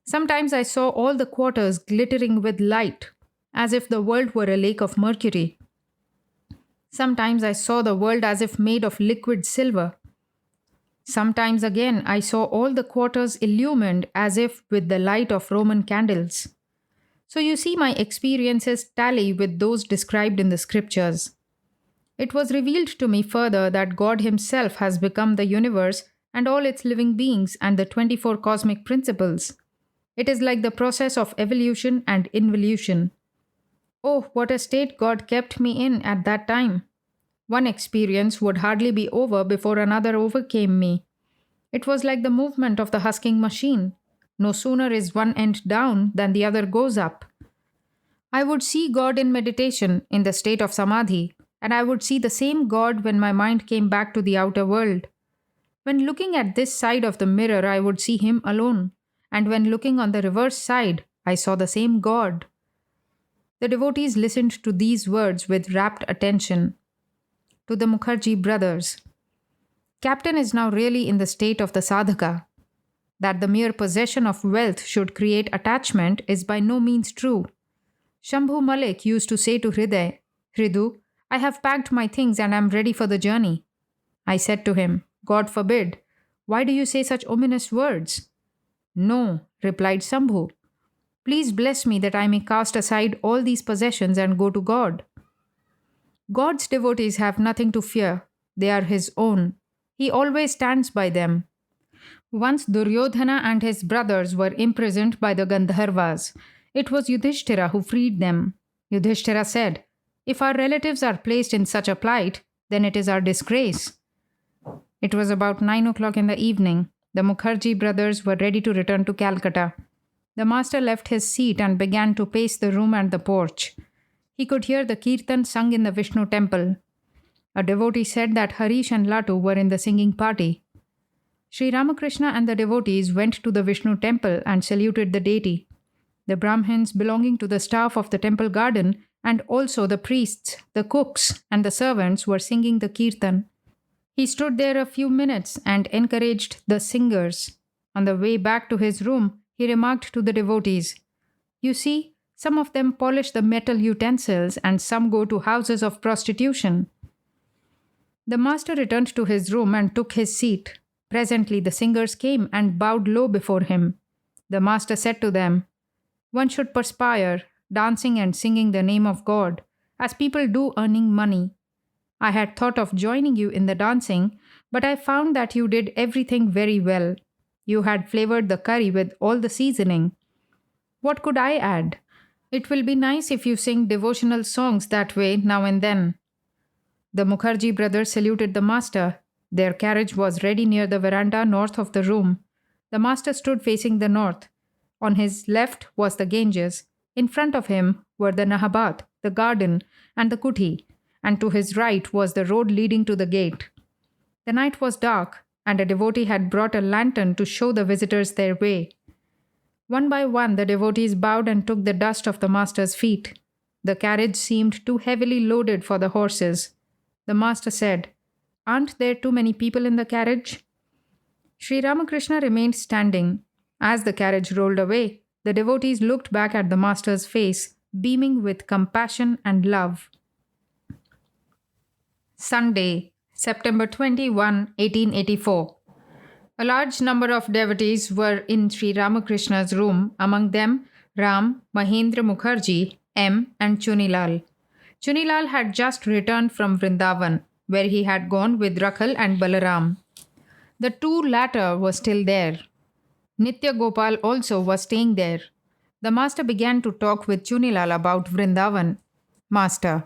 Sometimes I saw all the quarters glittering with light, as if the world were a lake of mercury. Sometimes I saw the world as if made of liquid silver. Sometimes again I saw all the quarters illumined as if with the light of Roman candles. So you see, my experiences tally with those described in the scriptures. It was revealed to me further that God Himself has become the universe and all its living beings and the 24 cosmic principles. It is like the process of evolution and involution. Oh, what a state God kept me in at that time! One experience would hardly be over before another overcame me. It was like the movement of the husking machine. No sooner is one end down than the other goes up. I would see God in meditation, in the state of samadhi, and I would see the same God when my mind came back to the outer world. When looking at this side of the mirror, I would see Him alone, and when looking on the reverse side, I saw the same God. The devotees listened to these words with rapt attention. To the Mukherjee brothers, Captain is now really in the state of the sadhaka. That the mere possession of wealth should create attachment is by no means true. Shambhu Malik used to say to Hriday, Hridu, I have packed my things and am ready for the journey. I said to him, God forbid, why do you say such ominous words? No, replied Shambhu. Please bless me that I may cast aside all these possessions and go to God. God's devotees have nothing to fear. They are His own. He always stands by them. Once Duryodhana and his brothers were imprisoned by the Gandharvas. It was Yudhishthira who freed them. Yudhishthira said, If our relatives are placed in such a plight, then it is our disgrace. It was about 9 o'clock in the evening. The Mukherjee brothers were ready to return to Calcutta. The master left his seat and began to pace the room and the porch. He could hear the kirtan sung in the Vishnu temple. A devotee said that Harish and Latu were in the singing party. Sri Ramakrishna and the devotees went to the Vishnu temple and saluted the deity. The Brahmins belonging to the staff of the temple garden and also the priests, the cooks, and the servants were singing the kirtan. He stood there a few minutes and encouraged the singers. On the way back to his room, he remarked to the devotees, You see, some of them polish the metal utensils and some go to houses of prostitution. The master returned to his room and took his seat. Presently the singers came and bowed low before him. The master said to them, One should perspire, dancing and singing the name of God, as people do earning money. I had thought of joining you in the dancing, but I found that you did everything very well. You had flavored the curry with all the seasoning. What could I add? It will be nice if you sing devotional songs that way now and then. The Mukherjee brothers saluted the master. Their carriage was ready near the veranda north of the room. The master stood facing the north. On his left was the Ganges. In front of him were the Nahabat, the garden, and the Kuti, and to his right was the road leading to the gate. The night was dark, and a devotee had brought a lantern to show the visitors their way. One by one, the devotees bowed and took the dust of the master's feet. The carriage seemed too heavily loaded for the horses. The master said, Aren't there too many people in the carriage? Sri Ramakrishna remained standing. As the carriage rolled away, the devotees looked back at the master's face, beaming with compassion and love. Sunday, September 21, 1884. A large number of devotees were in Sri Ramakrishna's room, among them Ram, Mahendra Mukherjee, M. and Chunilal. Chunilal had just returned from Vrindavan, where he had gone with Rakhal and Balaram. The two latter were still there. Nitya Gopal also was staying there. The master began to talk with Chunilal about Vrindavan. Master: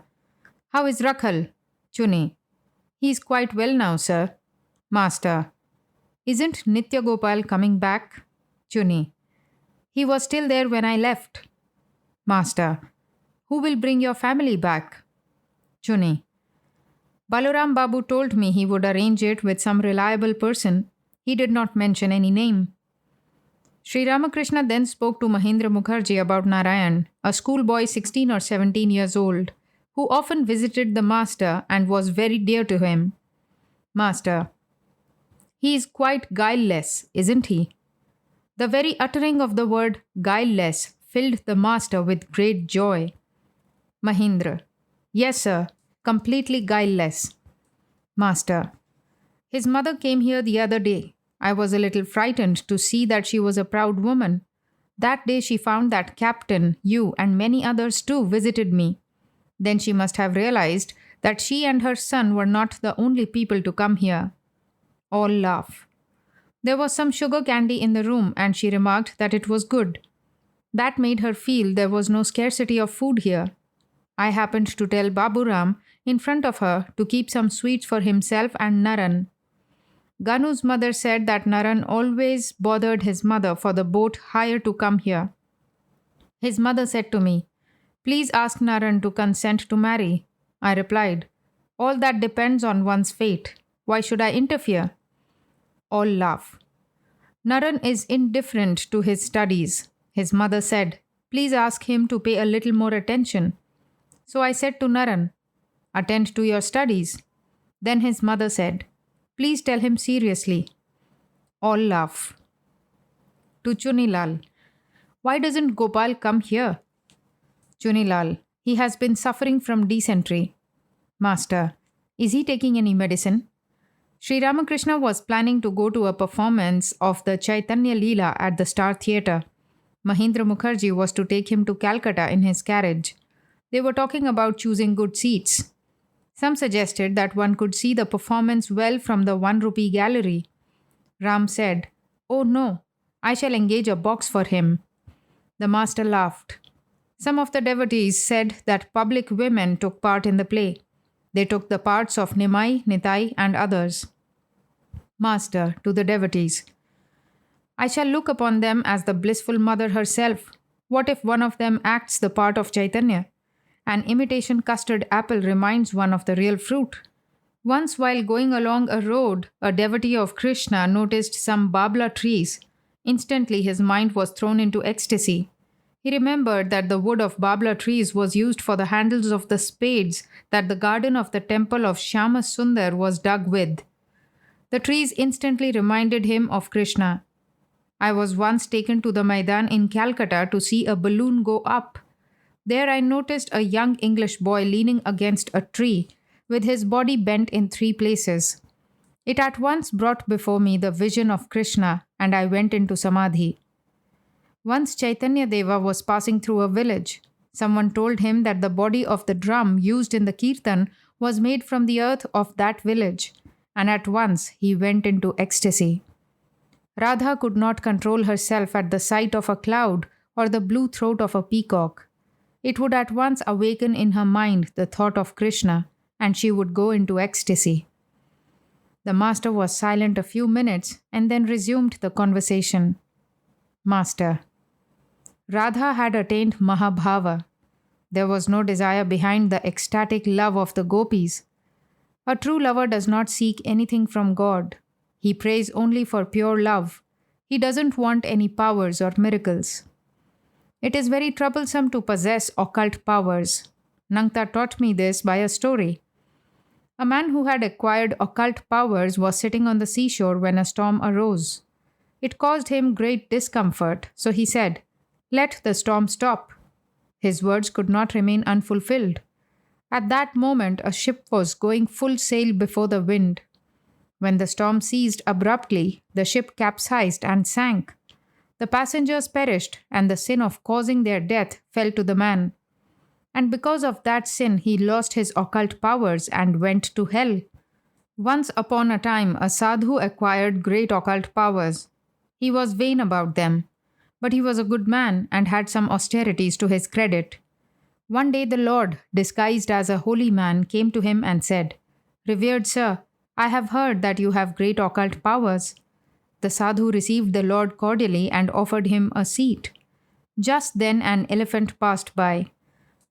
How is Rakhal? Chuni: He is quite well now, sir. Master: Isn't Nitya Gopal coming back? Chuni: He was still there when I left. Master: Who will bring your family back? Chuni: Balaram Babu told me he would arrange it with some reliable person. He did not mention any name. Sri Ramakrishna then spoke to Mahendra Mukherjee about Narayan, a schoolboy 16 or 17 years old, who often visited the master and was very dear to him. Master, he is quite guileless, isn't he? The very uttering of the word guileless filled the master with great joy. Mahendra, yes, sir, completely guileless. Master, his mother came here the other day. I was a little frightened to see that she was a proud woman. That day she found that Captain, you, and many others too visited me. Then she must have realized that she and her son were not the only people to come here. All laugh. There was some sugar candy in the room, and she remarked that it was good. That made her feel there was no scarcity of food here. I happened to tell Baburam in front of her to keep some sweets for himself and Naran. Ganu's mother said that Naran always bothered his mother for the boat hire to come here. His mother said to me, "Please ask Naran to consent to marry." I replied, "All that depends on one's fate. Why should I interfere?" All laugh. Naran is indifferent to his studies. His mother said, "Please ask him to pay a little more attention." So I said to Naran, "Attend to your studies." Then his mother said, "Please tell him seriously." All laugh. To Chunilal, "Why doesn't Gopal come here?" Chunilal, "He has been suffering from dysentery." Master, "Is he taking any medicine?" Sri Ramakrishna was planning to go to a performance of the Chaitanya Leela at the Star Theatre. Mahendra Mukherjee was to take him to Calcutta in his carriage. They were talking about choosing good seats. Some suggested that one could see the performance well from the 1 rupee gallery. Ram said, "Oh no, I shall engage a box for him." The master laughed. Some of the devotees said that public women took part in the play. They took the parts of Nimai, Nitai, and others. Master, to the devotees, "I shall look upon them as the blissful mother herself. What if one of them acts the part of Chaitanya? An imitation custard apple reminds one of the real fruit." Once, while going along a road, a devotee of Krishna noticed some babla trees. Instantly, his mind was thrown into ecstasy. He remembered that the wood of babla trees was used for the handles of the spades that the garden of the temple of Shyama Sundar was dug with. The trees instantly reminded him of Krishna. I was once taken to the Maidan in Calcutta to see a balloon go up. There I noticed a young English boy leaning against a tree, with his body bent in 3 places. It at once brought before me the vision of Krishna, and I went into Samadhi. Once Chaitanya Deva was passing through a village. Someone told him that the body of the drum used in the kirtan was made from the earth of that village, and at once he went into ecstasy. Radha could not control herself at the sight of a cloud or the blue throat of a peacock. It would at once awaken in her mind the thought of Krishna, and she would go into ecstasy. The master was silent a few minutes and then resumed the conversation. Master, Radha had attained Mahabhava. There was no desire behind the ecstatic love of the gopis. A true lover does not seek anything from God. He prays only for pure love. He doesn't want any powers or miracles. It is very troublesome to possess occult powers. Nangta taught me this by a story. A man who had acquired occult powers was sitting on the seashore when a storm arose. It caused him great discomfort, so he said, "Let the storm stop." His words could not remain unfulfilled. At that moment, a ship was going full sail before the wind. When the storm ceased abruptly, the ship capsized and sank. The passengers perished, and the sin of causing their death fell to the man. And because of that sin, he lost his occult powers and went to hell. Once upon a time, a sadhu acquired great occult powers. He was vain about them, but he was a good man and had some austerities to his credit. One day the Lord, disguised as a holy man, came to him and said, "Revered sir, I have heard that you have great occult powers." The sadhu received the Lord cordially and offered him a seat. Just then an elephant passed by.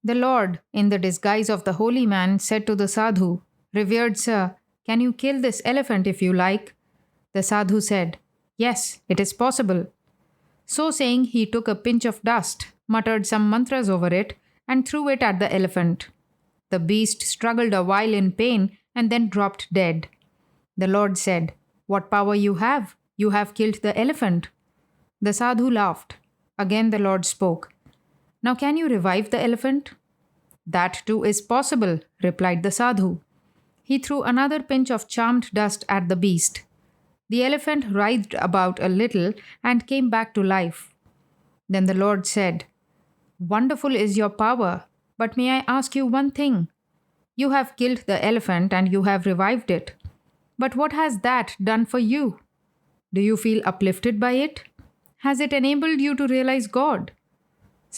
The Lord, in the disguise of the holy man, said to the sadhu, "Revered sir, can you kill this elephant if you like?" The sadhu said, "Yes, it is possible." So saying, he took a pinch of dust, muttered some mantras over it, and threw it at the elephant. The beast struggled a while in pain and then dropped dead. The Lord said, "What power you have? You have killed the elephant." The sadhu laughed. Again the Lord spoke. "Now can you revive the elephant?" "That too is possible," replied the sadhu. He threw another pinch of charmed dust at the beast. The elephant writhed about a little and came back to life. Then the Lord said, "Wonderful is your power, but may I ask you one thing? You have killed the elephant and you have revived it. But what has that done for you? Do you feel uplifted by it? Has it enabled you to realize God?"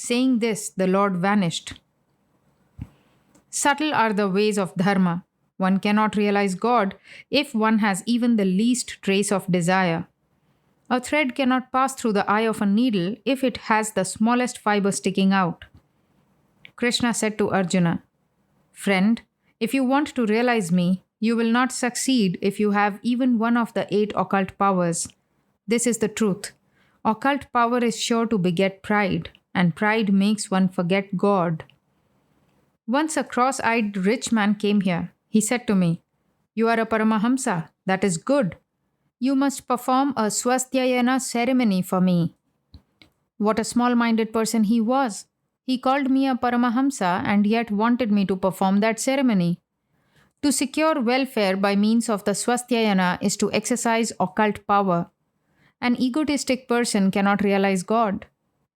Saying this, the Lord vanished. Subtle are the ways of dharma. One cannot realize God if one has even the least trace of desire. A thread cannot pass through the eye of a needle if it has the smallest fiber sticking out. Krishna said to Arjuna, "Friend, if you want to realize me, you will not succeed if you have even one of the 8 occult powers. This is the truth. Occult power is sure to beget pride, and pride makes one forget God." Once a cross-eyed rich man came here. He said to me, "You are a Paramahamsa. That is good. You must perform a Swasthayana ceremony for me." What a small-minded person he was. He called me a Paramahamsa and yet wanted me to perform that ceremony. To secure welfare by means of the Swasthayana is to exercise occult power. An egotistic person cannot realize God.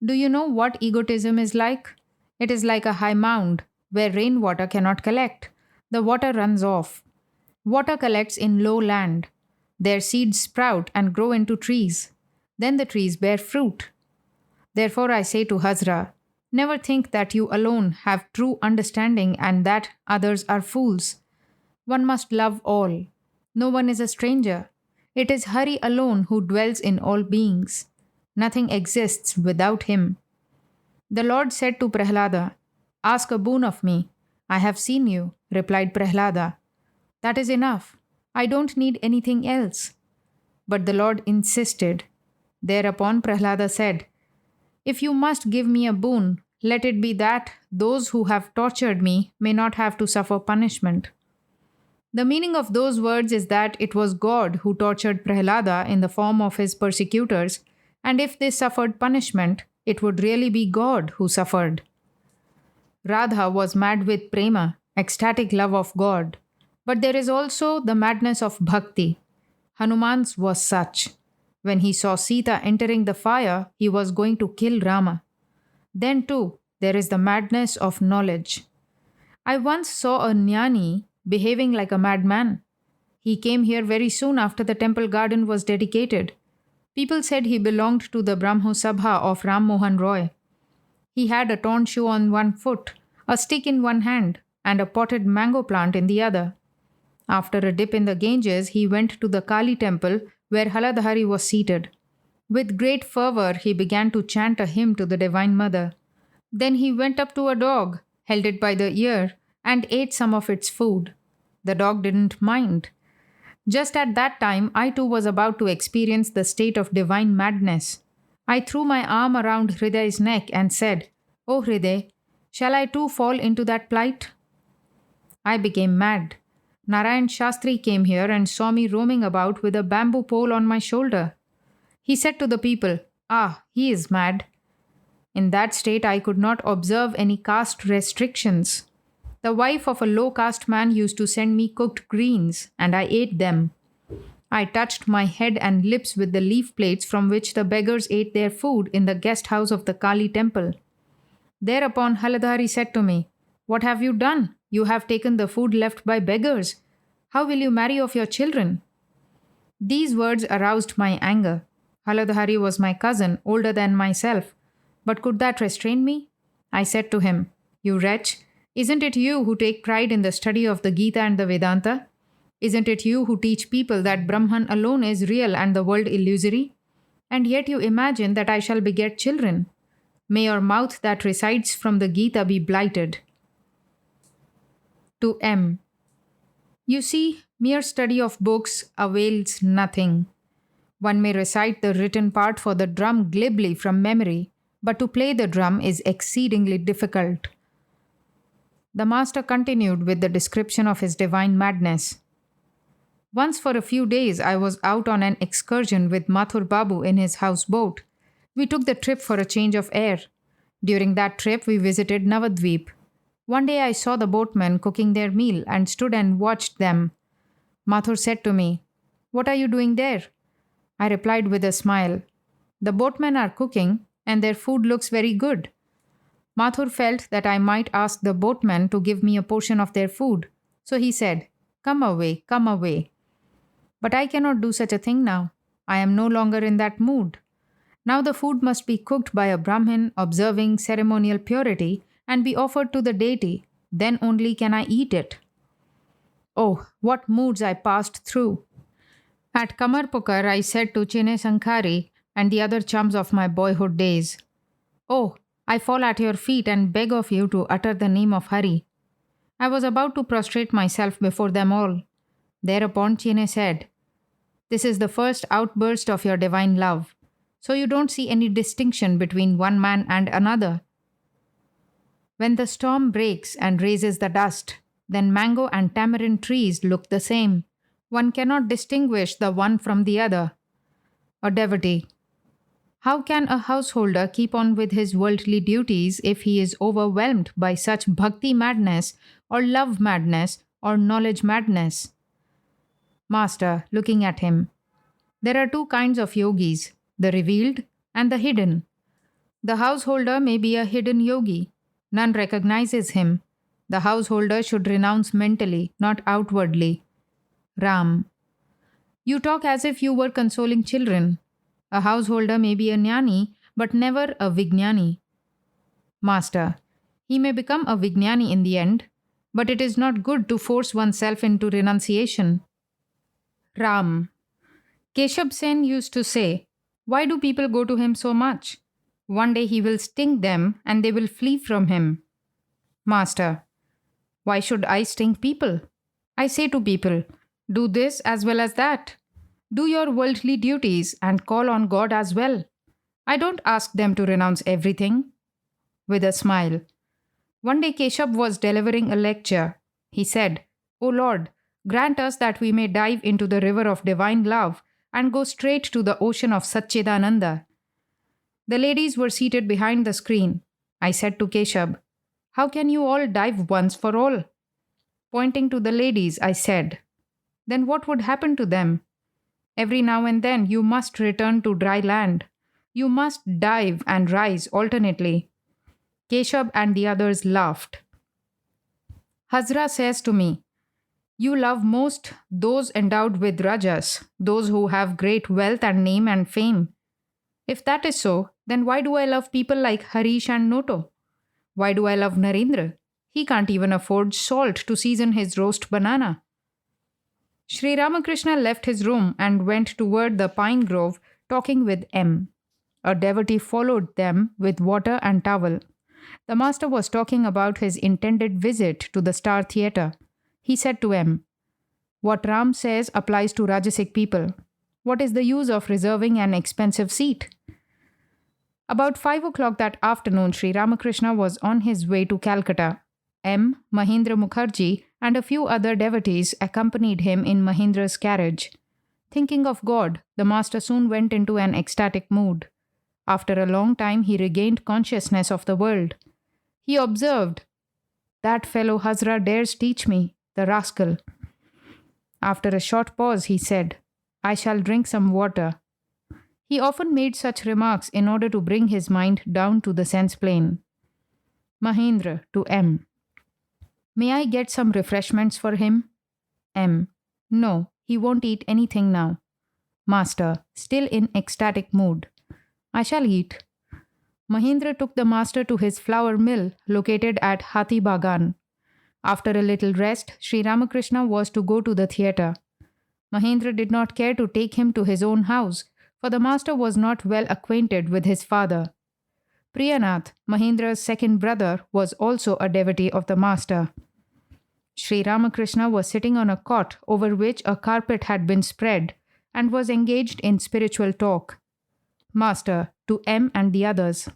Do you know what egotism is like? It is like a high mound where rainwater cannot collect. The water runs off. Water collects in low land. Their seeds sprout and grow into trees. Then the trees bear fruit. Therefore I say to Hazra, never think that you alone have true understanding and that others are fools. One must love all. No one is a stranger. It is Hari alone who dwells in all beings. Nothing exists without him. The Lord said to Prahlada, "Ask a boon of me." "I have seen you," replied Prahlada. "That is enough. I don't need anything else." But the Lord insisted. Thereupon Prahlada said, "If you must give me a boon, let it be that those who have tortured me may not have to suffer punishment." The meaning of those words is that it was God who tortured Prahlada in the form of his persecutors, and if they suffered punishment, it would really be God who suffered. Radha was mad with prema, ecstatic love of God. But there is also the madness of bhakti. Hanuman's was such. When he saw Sita entering the fire, he was going to kill Rama. Then too, there is the madness of knowledge. I once saw a jnani behaving like a madman. He came here very soon after the temple garden was dedicated. People said he belonged to the Brahmo Sabha of Ram Mohan Roy. He had a torn shoe on one foot, a stick in one hand, and a potted mango plant in the other. After a dip in the Ganges, he went to the Kali temple where Haladhari was seated. With great fervor, he began to chant a hymn to the Divine Mother. Then he went up to a dog, held it by the ear, and ate some of its food. The dog didn't mind. Just at that time, I too was about to experience the state of divine madness. I threw my arm around Hriday's neck and said, "O Hriday, shall I too fall into that plight?" I became mad. Narayan Shastri came here and saw me roaming about with a bamboo pole on my shoulder. He said to the people, "Ah, he is mad." In that state, I could not observe any caste restrictions. The wife of a low caste man used to send me cooked greens, and I ate them. I touched my head and lips with the leaf plates from which the beggars ate their food in the guest house of the Kali temple. Thereupon Haladhari said to me, "What have you done? You have taken the food left by beggars. How will you marry off your children?" These words aroused my anger. Haladhari was my cousin, older than myself. But could that restrain me? I said to him, "You wretch, isn't it you who take pride in the study of the Gita and the Vedanta? Isn't it you who teach people that Brahman alone is real and the world illusory? And yet you imagine that I shall beget children. May your mouth that recites from the Gita be blighted." To M. You see, mere study of books avails nothing. One may recite the written part for the drum glibly from memory, but to play the drum is exceedingly difficult. The master continued with the description of his divine madness. Once for a few days I was out on an excursion with Mathur Babu in his houseboat. We took the trip for a change of air. During that trip we visited Navadvip. One day I saw the boatmen cooking their meal and stood and watched them. Mathur said to me, "What are you doing there?" I replied with a smile, "The boatmen are cooking and their food looks very good." Mathur felt that I might ask the boatmen to give me a portion of their food. So he said, come away, come away." But I cannot do such a thing now. I am no longer in that mood. Now the food must be cooked by a Brahmin observing ceremonial purity and be offered to the deity. Then only can I eat it. Oh, what moods I passed through. At Kamarpukar, I said to Chine Sankhari and the other chums of my boyhood days, "Oh, I fall at your feet and beg of you to utter the name of Hari." I was about to prostrate myself before them all. Thereupon Chine said, "This is the first outburst of your divine love. So you don't see any distinction between one man and another. When the storm breaks and raises the dust, then mango and tamarind trees look the same. One cannot distinguish the one from the other." A devotee. How can a householder keep on with his worldly duties if he is overwhelmed by such bhakti madness or love madness or knowledge madness? Master, looking at him. There are two kinds of yogis, the revealed and the hidden. The householder may be a hidden yogi. None recognizes him. The householder should renounce mentally, not outwardly. Ram. You talk as if you were consoling children. A householder may be a jnani, but never a vijnani. Master. He may become a vijnani in the end, but it is not good to force oneself into renunciation. Ram. Keshav Sen used to say, "Why do people go to him so much? One day he will sting them and they will flee from him." Master. Why should I sting people? I say to people, do this as well as that. Do your worldly duties and call on God as well. I don't ask them to renounce everything. With a smile. One day Keshav was delivering a lecture. He said, "O Lord, grant us that we may dive into the river of divine love and go straight to the ocean of Satchidananda." The ladies were seated behind the screen. I said to Keshav, "How can you all dive once for all?" Pointing to the ladies, I said, "Then what would happen to them? Every now and then you must return to dry land. You must dive and rise alternately." Keshav and the others laughed. Hazra says to me, "You love most those endowed with rajas, those who have great wealth and name and fame. If that is so, then why do I love people like Harish and Noto? Why do I love Narendra? He can't even afford salt to season his roast banana." Sri Ramakrishna left his room and went toward the pine grove talking with M. A devotee followed them with water and towel. The master was talking about his intended visit to the Star Theatre. He said to M, "What Ram says applies to Rajasic people. What is the use of reserving an expensive seat?" About 5 o'clock that afternoon, Sri Ramakrishna was on his way to Calcutta. M. Mahendra Mukherjee and a few other devotees accompanied him in Mahendra's carriage. Thinking of God, the master soon went into an ecstatic mood. After a long time, he regained consciousness of the world. He observed, "That fellow Hazra dares teach me, the rascal." After a short pause, he said, "I shall drink some water." He often made such remarks in order to bring his mind down to the sense plane. Mahendra to M. May I get some refreshments for him? M. No, he won't eat anything now. Master, still in ecstatic mood. I shall eat. Mahendra took the master to his flour mill located at Hathi Bagan. After a little rest, Sri Ramakrishna was to go to the theatre. Mahendra did not care to take him to his own house, for the master was not well acquainted with his father. Priyanath, Mahendra's second brother, was also a devotee of the master. Sri Ramakrishna was sitting on a cot over which a carpet had been spread, and was engaged in spiritual talk. Master, to M and the others.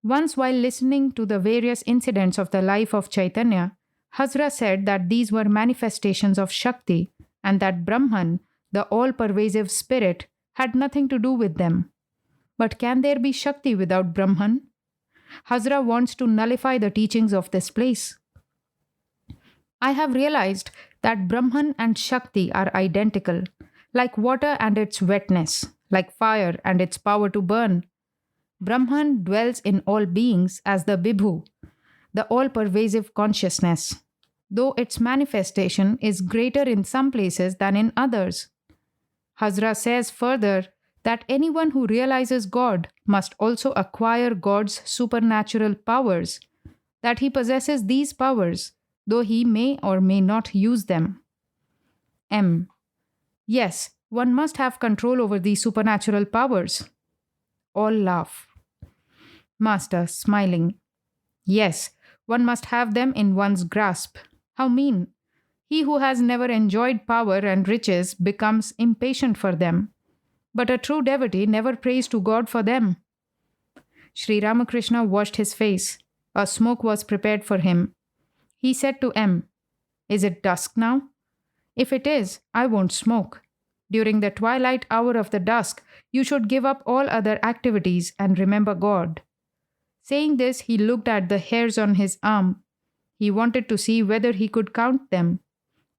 Once, while listening to the various incidents of the life of Chaitanya, Hazra said that these were manifestations of Shakti and that Brahman, the all pervasive spirit, had nothing to do with them. But can there be Shakti without Brahman? Hazra wants to nullify the teachings of this place. I have realized that Brahman and Shakti are identical, like water and its wetness, like fire and its power to burn. Brahman dwells in all beings as the Vibhu, the all-pervasive consciousness, though its manifestation is greater in some places than in others. Hazra says further that anyone who realizes God must also acquire God's supernatural powers, that he possesses these powers, though he may or may not use them. M. Yes, one must have control over these supernatural powers. All laugh. Master, smiling. Yes, one must have them in one's grasp. How mean! He who has never enjoyed power and riches becomes impatient for them. But a true devotee never prays to God for them. Sri Ramakrishna washed his face. A smoke was prepared for him. He said to M, Is it dusk now? If it is, I won't smoke. During the twilight hour of the dusk, you should give up all other activities and remember God. Saying this, he looked at the hairs on his arm. He wanted to see whether he could count them.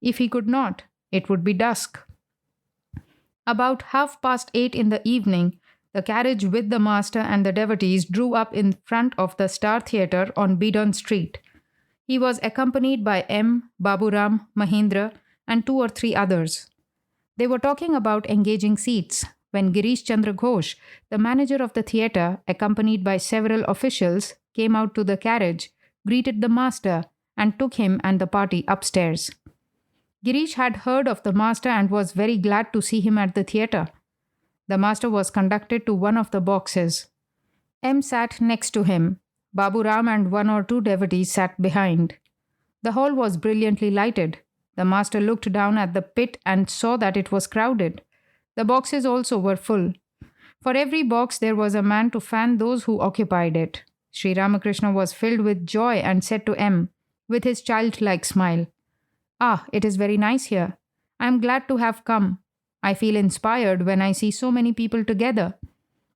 If he could not, it would be dusk. About 8:30 in the evening, the carriage with the master and the devotees drew up in front of the Star Theatre on Bidon Street. He was accompanied by M, Baburam, Mahindra, and 2 or 3 others. They were talking about engaging seats when Girish Chandra Ghosh, the manager of the theatre, accompanied by several officials, came out to the carriage, greeted the master, and took him and the party upstairs. Girish had heard of the master and was very glad to see him at the theatre. The master was conducted to one of the boxes. M sat next to him. Babu Ram and 1 or 2 devotees sat behind. The hall was brilliantly lighted. The master looked down at the pit and saw that it was crowded. The boxes also were full. For every box there was a man to fan those who occupied it. Sri Ramakrishna was filled with joy and said to M, with his childlike smile, Ah, it is very nice here. I am glad to have come. I feel inspired when I see so many people together.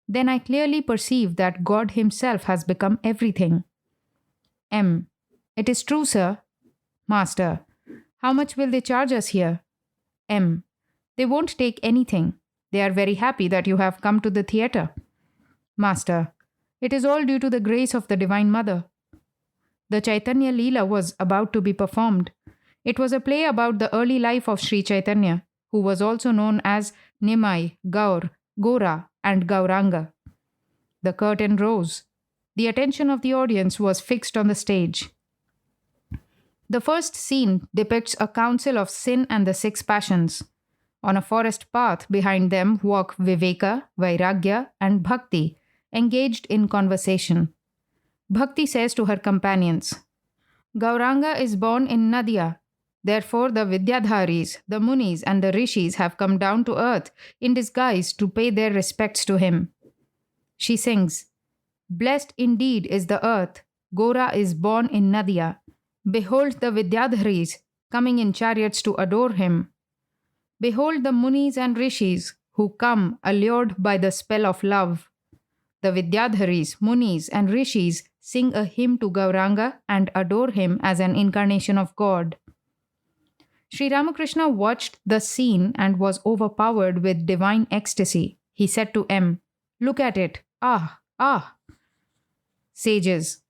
Then I clearly perceive that God himself has become everything. M. It is true, sir. Master. How much will they charge us here? M. They won't take anything. They are very happy that you have come to the theatre. Master. It is all due to the grace of the Divine Mother. The Chaitanya Leela was about to be performed. It was a play about the early life of Sri Chaitanya, who was also known as Nimai, Gaur, Gora, and Gauranga. The curtain rose. The attention of the audience was fixed on the stage. The first scene depicts a council of sin and the 6 passions. On a forest path behind them walk Viveka, Vairagya, and Bhakti, engaged in conversation. Bhakti says to her companions, Gauranga is born in Nadia. Therefore, the Vidyadharis, the Munis, and the Rishis have come down to earth in disguise to pay their respects to him. She sings, Blessed indeed is the earth. Gora is born in Nadia. Behold the Vidyadharis coming in chariots to adore him. Behold the Munis and Rishis who come allured by the spell of love. The Vidyadharis, Munis, and Rishis sing a hymn to Gauranga and adore him as an incarnation of God. Sri Ramakrishna watched the scene and was overpowered with divine ecstasy. He said to M, Look at it. Ah, ah. Sages.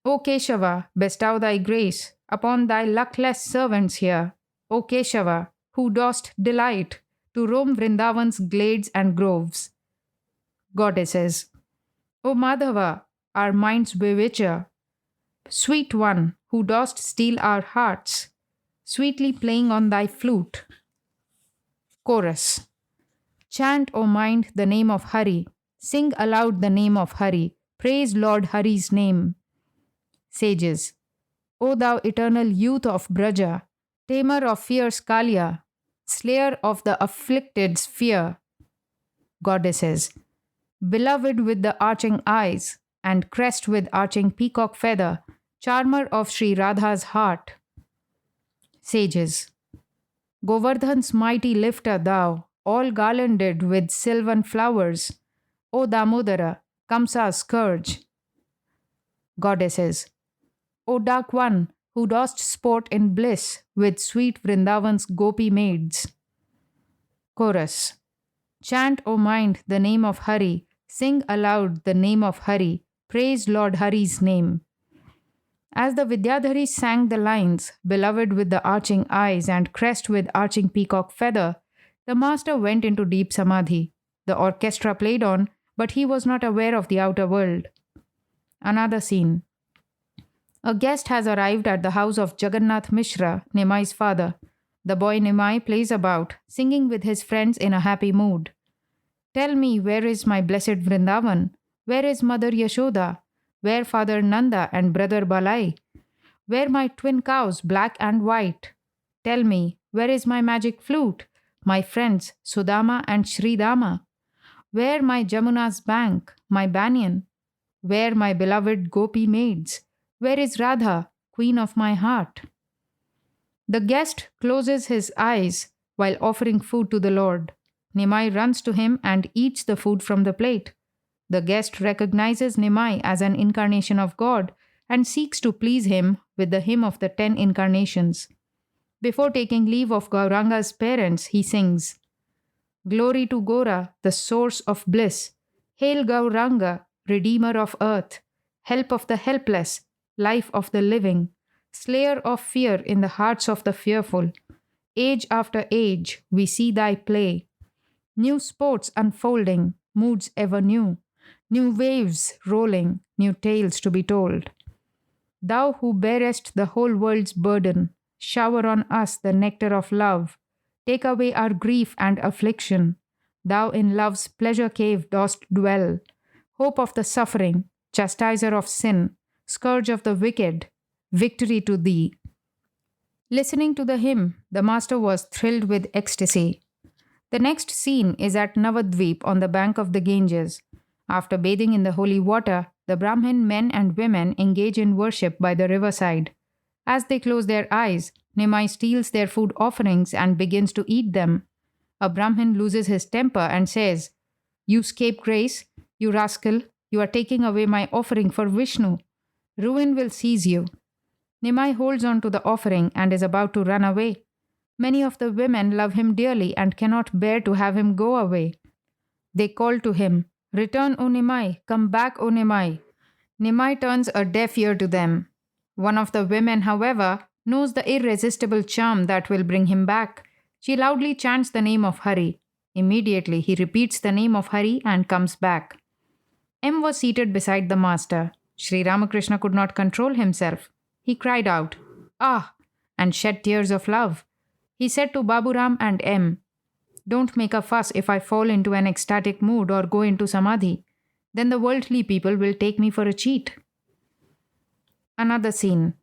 O Keshava, bestow thy grace upon thy luckless servants here. O Keshava, who dost delight to roam Vrindavan's glades and groves. Goddesses. O Madhava, our mind's bewitcher. Sweet one, who dost steal our hearts, sweetly playing on thy flute. Chorus. Chant, O mind, the name of Hari. Sing aloud the name of Hari. Praise Lord Hari's name. Sages. O thou eternal youth of Braja, tamer of fierce Kalia, slayer of the afflicted's fear. Goddesses, beloved with the arching eyes, and crest with arching peacock feather, charmer of Sri Radha's heart. Sages, Govardhan's mighty lifter thou, all garlanded with sylvan flowers, O Damodara, Kamsa's scourge. Goddesses, O dark one, who dost sport in bliss with sweet Vrindavan's gopi maids. Chorus, chant, O mind, the name of Hari, sing aloud the name of Hari, praise Lord Hari's name. As the Vidyadharis sang the lines, beloved with the arching eyes and crest with arching peacock feather, the master went into deep samadhi. The orchestra played on, but he was not aware of the outer world. Another scene. A guest has arrived at the house of Jagannath Mishra, Nimai's father. The boy Nimai plays about, singing with his friends in a happy mood. Tell me, where is my blessed Vrindavan? Where is Mother Yashoda? Where Father Nanda and Brother Balai? Where my twin cows, black and white? Tell me, where is my magic flute? My friends, Sudama and Sridama? Where my Jamuna's bank, my banyan? Where my beloved gopi maids? Where is Radha, queen of my heart? The guest closes his eyes while offering food to the Lord. Nimai runs to him and eats the food from the plate. The guest recognizes Nimai as an incarnation of God and seeks to please him with the hymn of the 10 incarnations. Before taking leave of Gauranga's parents, he sings, Glory to Gora, the source of bliss. Hail Gauranga, Redeemer of earth, help of the helpless, life of the living, slayer of fear in the hearts of the fearful. Age after age, we see thy play. New sports unfolding, moods ever new. New waves rolling, new tales to be told. Thou who bearest the whole world's burden, shower on us the nectar of love. Take away our grief and affliction. Thou in love's pleasure cave dost dwell. Hope of the suffering, chastiser of sin, scourge of the wicked, victory to thee. Listening to the hymn, the master was thrilled with ecstasy. The next scene is at Navadvip on the bank of the Ganges. After bathing in the holy water, the Brahmin men and women engage in worship by the riverside. As they close their eyes, Nimai steals their food offerings and begins to eat them. A Brahmin loses his temper and says, You scapegrace, you rascal, you are taking away my offering for Vishnu. Ruin will seize you. Nimai holds on to the offering and is about to run away. Many of the women love him dearly and cannot bear to have him go away. They call to him, Return, O Nimai, come back, O Nimai. Nimai turns a deaf ear to them. One of the women, however, knows the irresistible charm that will bring him back. She loudly chants the name of Hari. Immediately, he repeats the name of Hari and comes back. M was seated beside the master. Sri Ramakrishna could not control himself. He cried out, Ah! and shed tears of love. He said to Baburam and M, Don't make a fuss if I fall into an ecstatic mood or go into samadhi. Then the worldly people will take me for a cheat. Another scene.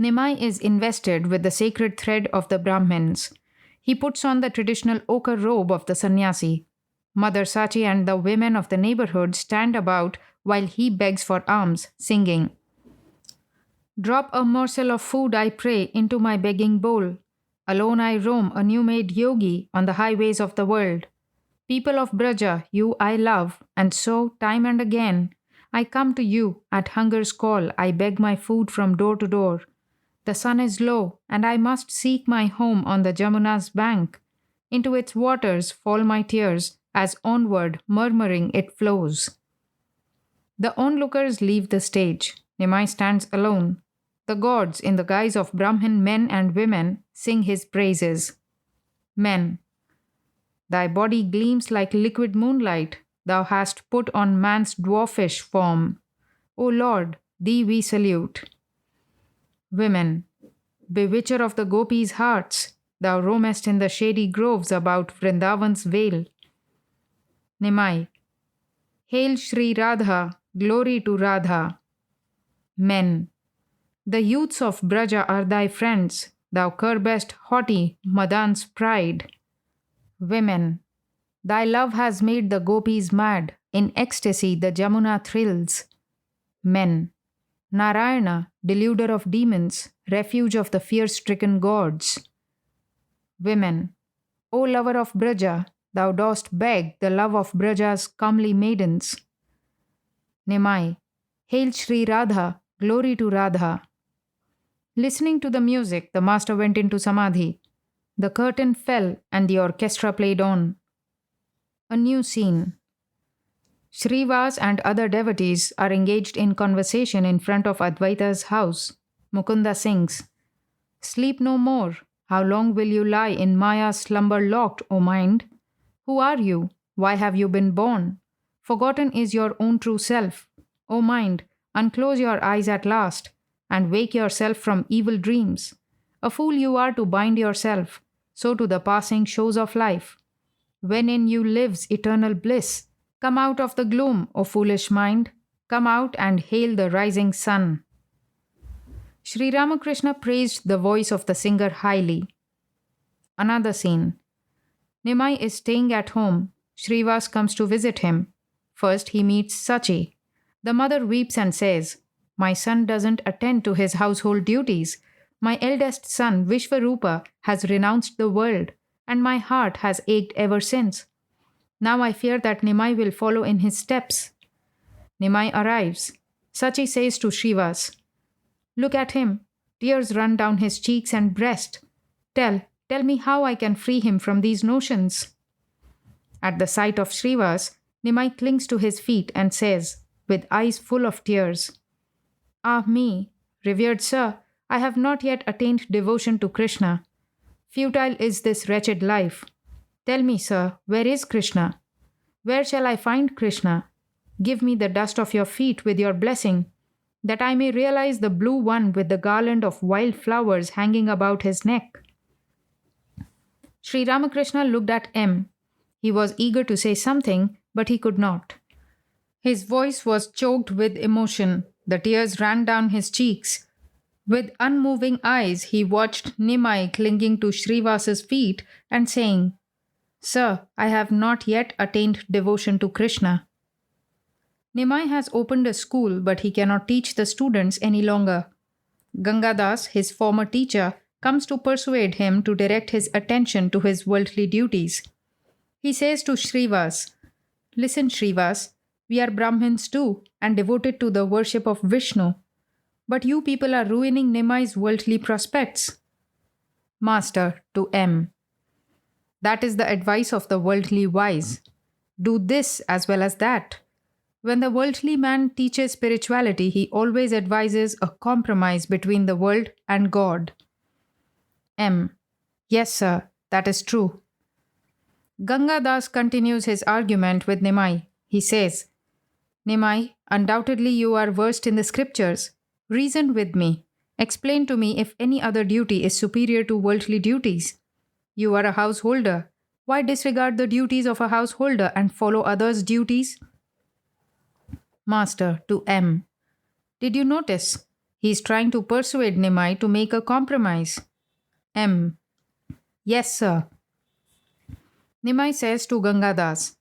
Nimai is invested with the sacred thread of the Brahmins. He puts on the traditional ochre robe of the sannyasi. Mother Sachi and the women of the neighborhood stand about while he begs for alms, singing, Drop a morsel of food, I pray, into my begging bowl. Alone I roam, a new-made yogi, on the highways of the world. People of Braja, you I love, and so, time and again, I come to you, at hunger's call, I beg my food from door to door. The sun is low, and I must seek my home on the Jamuna's bank. Into its waters fall my tears, as onward, murmuring, it flows. The onlookers leave the stage. Nimai stands alone. The gods, in the guise of Brahmin men and women, sing his praises. Men. Thy body gleams like liquid moonlight. Thou hast put on man's dwarfish form. O Lord, thee we salute. Women. Bewitcher of the gopis' hearts, thou roamest in the shady groves about Vrindavan's vale. Nimai. Hail Sri Radha, glory to Radha. Men. The youths of Braja are thy friends. thou curbest haughty Madan's pride. Women, thy love has made the gopis mad, in ecstasy the Jamuna thrills. Men, Narayana, deluder of demons, refuge of the fear-stricken gods. Women, O lover of Braja, thou dost beg the love of Braja's comely maidens. Nimai, hail Sri Radha, glory to Radha. Listening to the music, the master went into Samadhi. The curtain fell and the orchestra played on. A new scene. Srivas and other devotees are engaged in conversation in front of Advaita's house. Mukunda sings, Sleep no more. How long will you lie in Maya's slumber locked, O mind? Who are you? Why have you been born? Forgotten is your own true self. O mind, unclose your eyes at last, and wake yourself from evil dreams. A fool you are to bind yourself, so to the passing shows of life. When in you lives eternal bliss, come out of the gloom, O foolish mind. Come out and hail the rising sun. Sri Ramakrishna praised the voice of the singer highly. Another scene. Nimai is staying at home. Srivas comes to visit him. First he meets Sachi. The mother weeps and says, My son doesn't attend to his household duties. My eldest son, Vishvarupa, has renounced the world, and my heart has ached ever since. Now I fear that Nimai will follow in his steps. Nimai arrives. Sachi says to Srivas, Look at him. Tears run down his cheeks and breast. Tell me how I can free him from these notions. At the sight of Srivas, Nimai clings to his feet and says, with eyes full of tears, Ah me, revered sir, I have not yet attained devotion to Krishna. Futile is this wretched life. Tell me, sir, where is Krishna? Where shall I find Krishna? Give me the dust of your feet with your blessing, that I may realize the blue one with the garland of wild flowers hanging about his neck. Sri Ramakrishna looked at M. He was eager to say something, but he could not. His voice was choked with emotion. The tears ran down his cheeks. With unmoving eyes, he watched Nimai clinging to Srivas's feet and saying, Sir, I have not yet attained devotion to Krishna. Nimai has opened a school, but he cannot teach the students any longer. Gangadas, his former teacher, comes to persuade him to direct his attention to his worldly duties. He says to Srivas, Listen, Srivas, we are Brahmins too and devoted to the worship of Vishnu. But you people are ruining Nimai's worldly prospects. Master to M. That is the advice of the worldly wise. Do this as well as that. When the worldly man teaches spirituality, he always advises a compromise between the world and God. M. Yes, sir, that is true. Gangadas continues his argument with Nimai. He says, Nimai, undoubtedly you are versed in the scriptures. Reason with me. Explain to me if any other duty is superior to worldly duties. You are a householder. Why disregard the duties of a householder and follow others' duties? Master to M. Did you notice? He is trying to persuade Nimai to make a compromise. M. Yes, sir. Nimai says to Gangadas,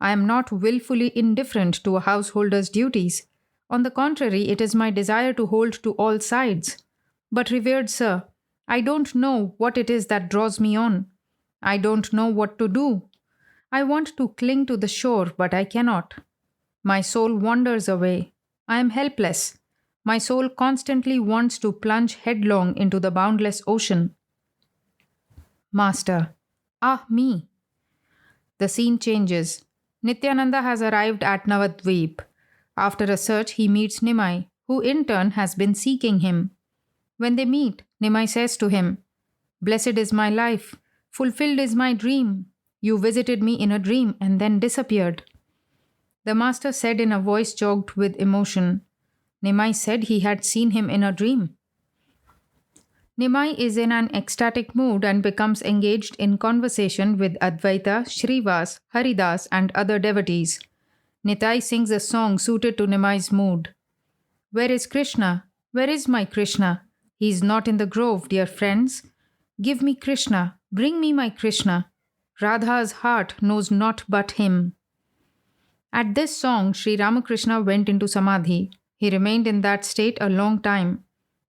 I am not willfully indifferent to a householder's duties. On the contrary, it is my desire to hold to all sides. But revered sir, I don't know what it is that draws me on. I don't know what to do. I want to cling to the shore, but I cannot. My soul wanders away. I am helpless. My soul constantly wants to plunge headlong into the boundless ocean. Master. Ah, me. The scene changes. Nityananda has arrived at Navadvip. After a search, he meets Nimai, who in turn has been seeking him. When they meet, Nimai says to him, Blessed is my life. Fulfilled is my dream. You visited me in a dream and then disappeared. The master said in a voice choked with emotion. Nimai said he had seen him in a dream. Nimai is in an ecstatic mood and becomes engaged in conversation with Advaita, Srivas, Haridas, and other devotees. Nitai sings a song suited to Nimai's mood. Where is Krishna? Where is my Krishna? He is not in the grove, dear friends. Give me Krishna, bring me my Krishna. Radha's heart knows naught but him. At this song, Sri Ramakrishna went into Samadhi. He remained in that state a long time.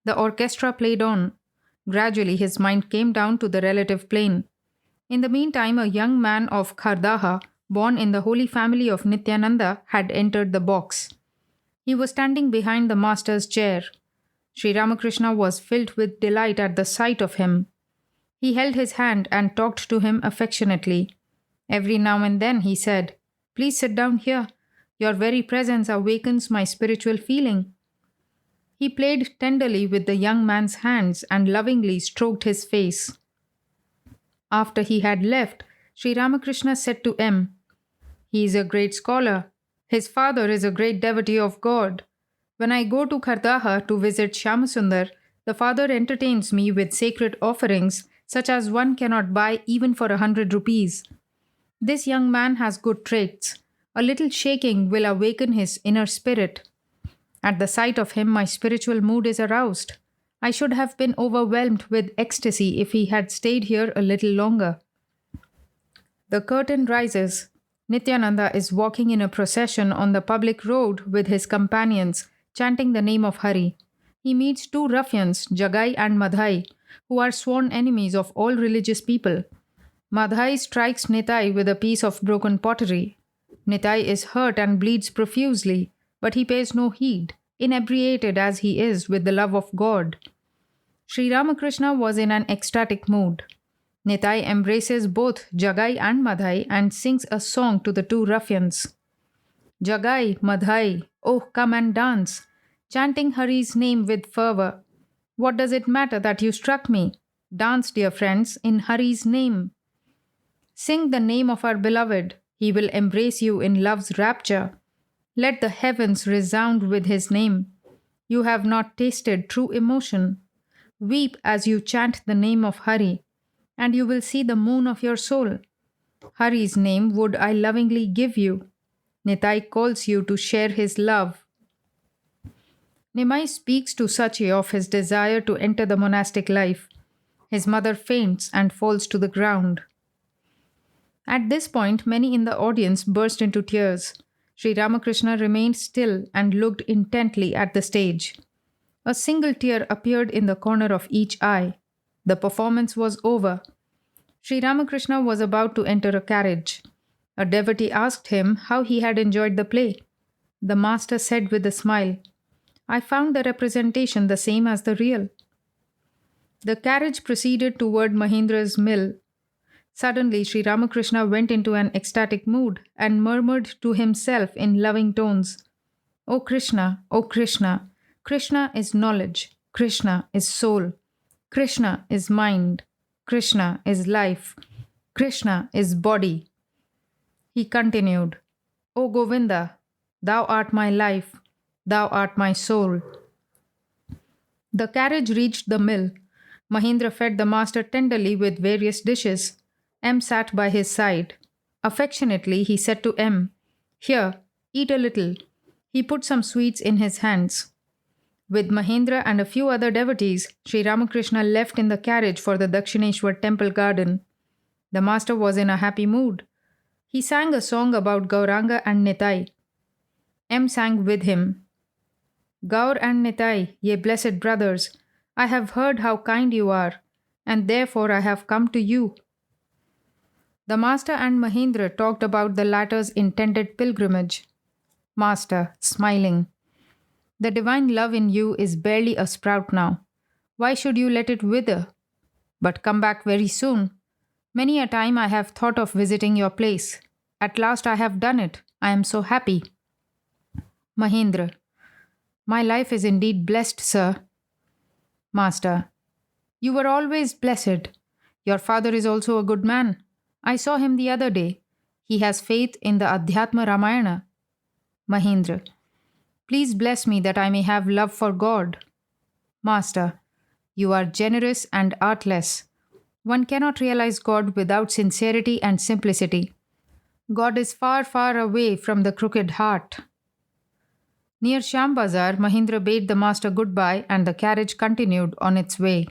The orchestra played on. Gradually, his mind came down to the relative plane. In the meantime, a young man of Khardaha, born in the holy family of Nityananda, had entered the box. He was standing behind the master's chair. Sri Ramakrishna was filled with delight at the sight of him. He held his hand and talked to him affectionately. Every now and then he said, "Please sit down here. Your very presence awakens my spiritual feeling." He played tenderly with the young man's hands and lovingly stroked his face. After he had left, Sri Ramakrishna said to M, "He is a great scholar. His father is a great devotee of God. When I go to Khardaha to visit Shyamasundar, the father entertains me with sacred offerings such as one cannot buy even for 100 rupees. This young man has good traits. A little shaking will awaken his inner spirit. At the sight of him, my spiritual mood is aroused. I should have been overwhelmed with ecstasy if he had stayed here a little longer." The curtain rises. Nityananda is walking in a procession on the public road with his companions, chanting the name of Hari. He meets two ruffians, Jagai and Madhai, who are sworn enemies of all religious people. Madhai strikes Nitai with a piece of broken pottery. Nitai is hurt and bleeds profusely, but he pays no heed, inebriated as he is with the love of God. Sri Ramakrishna was in an ecstatic mood. Nitai embraces both Jagai and Madhai and sings a song to the two ruffians. "Jagai, Madhai, oh come and dance," chanting Hari's name with fervor. "What does it matter that you struck me? Dance, dear friends, in Hari's name. Sing the name of our beloved. He will embrace you in love's rapture. Let the heavens resound with his name. You have not tasted true emotion. Weep as you chant the name of Hari, and you will see the moon of your soul. Hari's name would I lovingly give you. Nitai calls you to share his love." Nimai speaks to Sachi of his desire to enter the monastic life. His mother faints and falls to the ground. At this point, many in the audience burst into tears. Sri Ramakrishna remained still and looked intently at the stage. A single tear appeared in the corner of each eye. The performance was over. Sri Ramakrishna was about to enter a carriage. A devotee asked him how he had enjoyed the play. The master said with a smile, "I found the representation the same as the real." The carriage proceeded toward Mahendra's mill. Suddenly, Sri Ramakrishna went into an ecstatic mood and murmured to himself in loving tones, "O Krishna, O Krishna, Krishna is knowledge, Krishna is soul, Krishna is mind, Krishna is life, Krishna is body." He continued, "O Govinda, thou art my life, thou art my soul." The carriage reached the mill. Mahendra fed the master tenderly with various dishes. M sat by his side. Affectionately, he said to M, "Here, eat a little." He put some sweets in his hands. With Mahendra and a few other devotees, Sri Ramakrishna left in the carriage for the Dakshineshwar temple garden. The master was in a happy mood. He sang a song about Gauranga and Nitai. M sang with him. "Gaur and Nitai, ye blessed brothers, I have heard how kind you are, and therefore I have come to you." The master and Mahendra talked about the latter's intended pilgrimage. Master, smiling, "The divine love in you is barely a sprout now. Why should you let it wither? But come back very soon. Many a time I have thought of visiting your place. At last I have done it. I am so happy." Mahendra, "My life is indeed blessed, sir." Master, "You were always blessed. Your father is also a good man. I saw him the other day. He has faith in the Adhyatma Ramayana." Mahendra, "Please bless me that I may have love for God." Master, "You are generous and artless. One cannot realize God without sincerity and simplicity. God is far, far away from the crooked heart." Near Sham Bazar, Mahindra bade the master goodbye and the carriage continued on its way.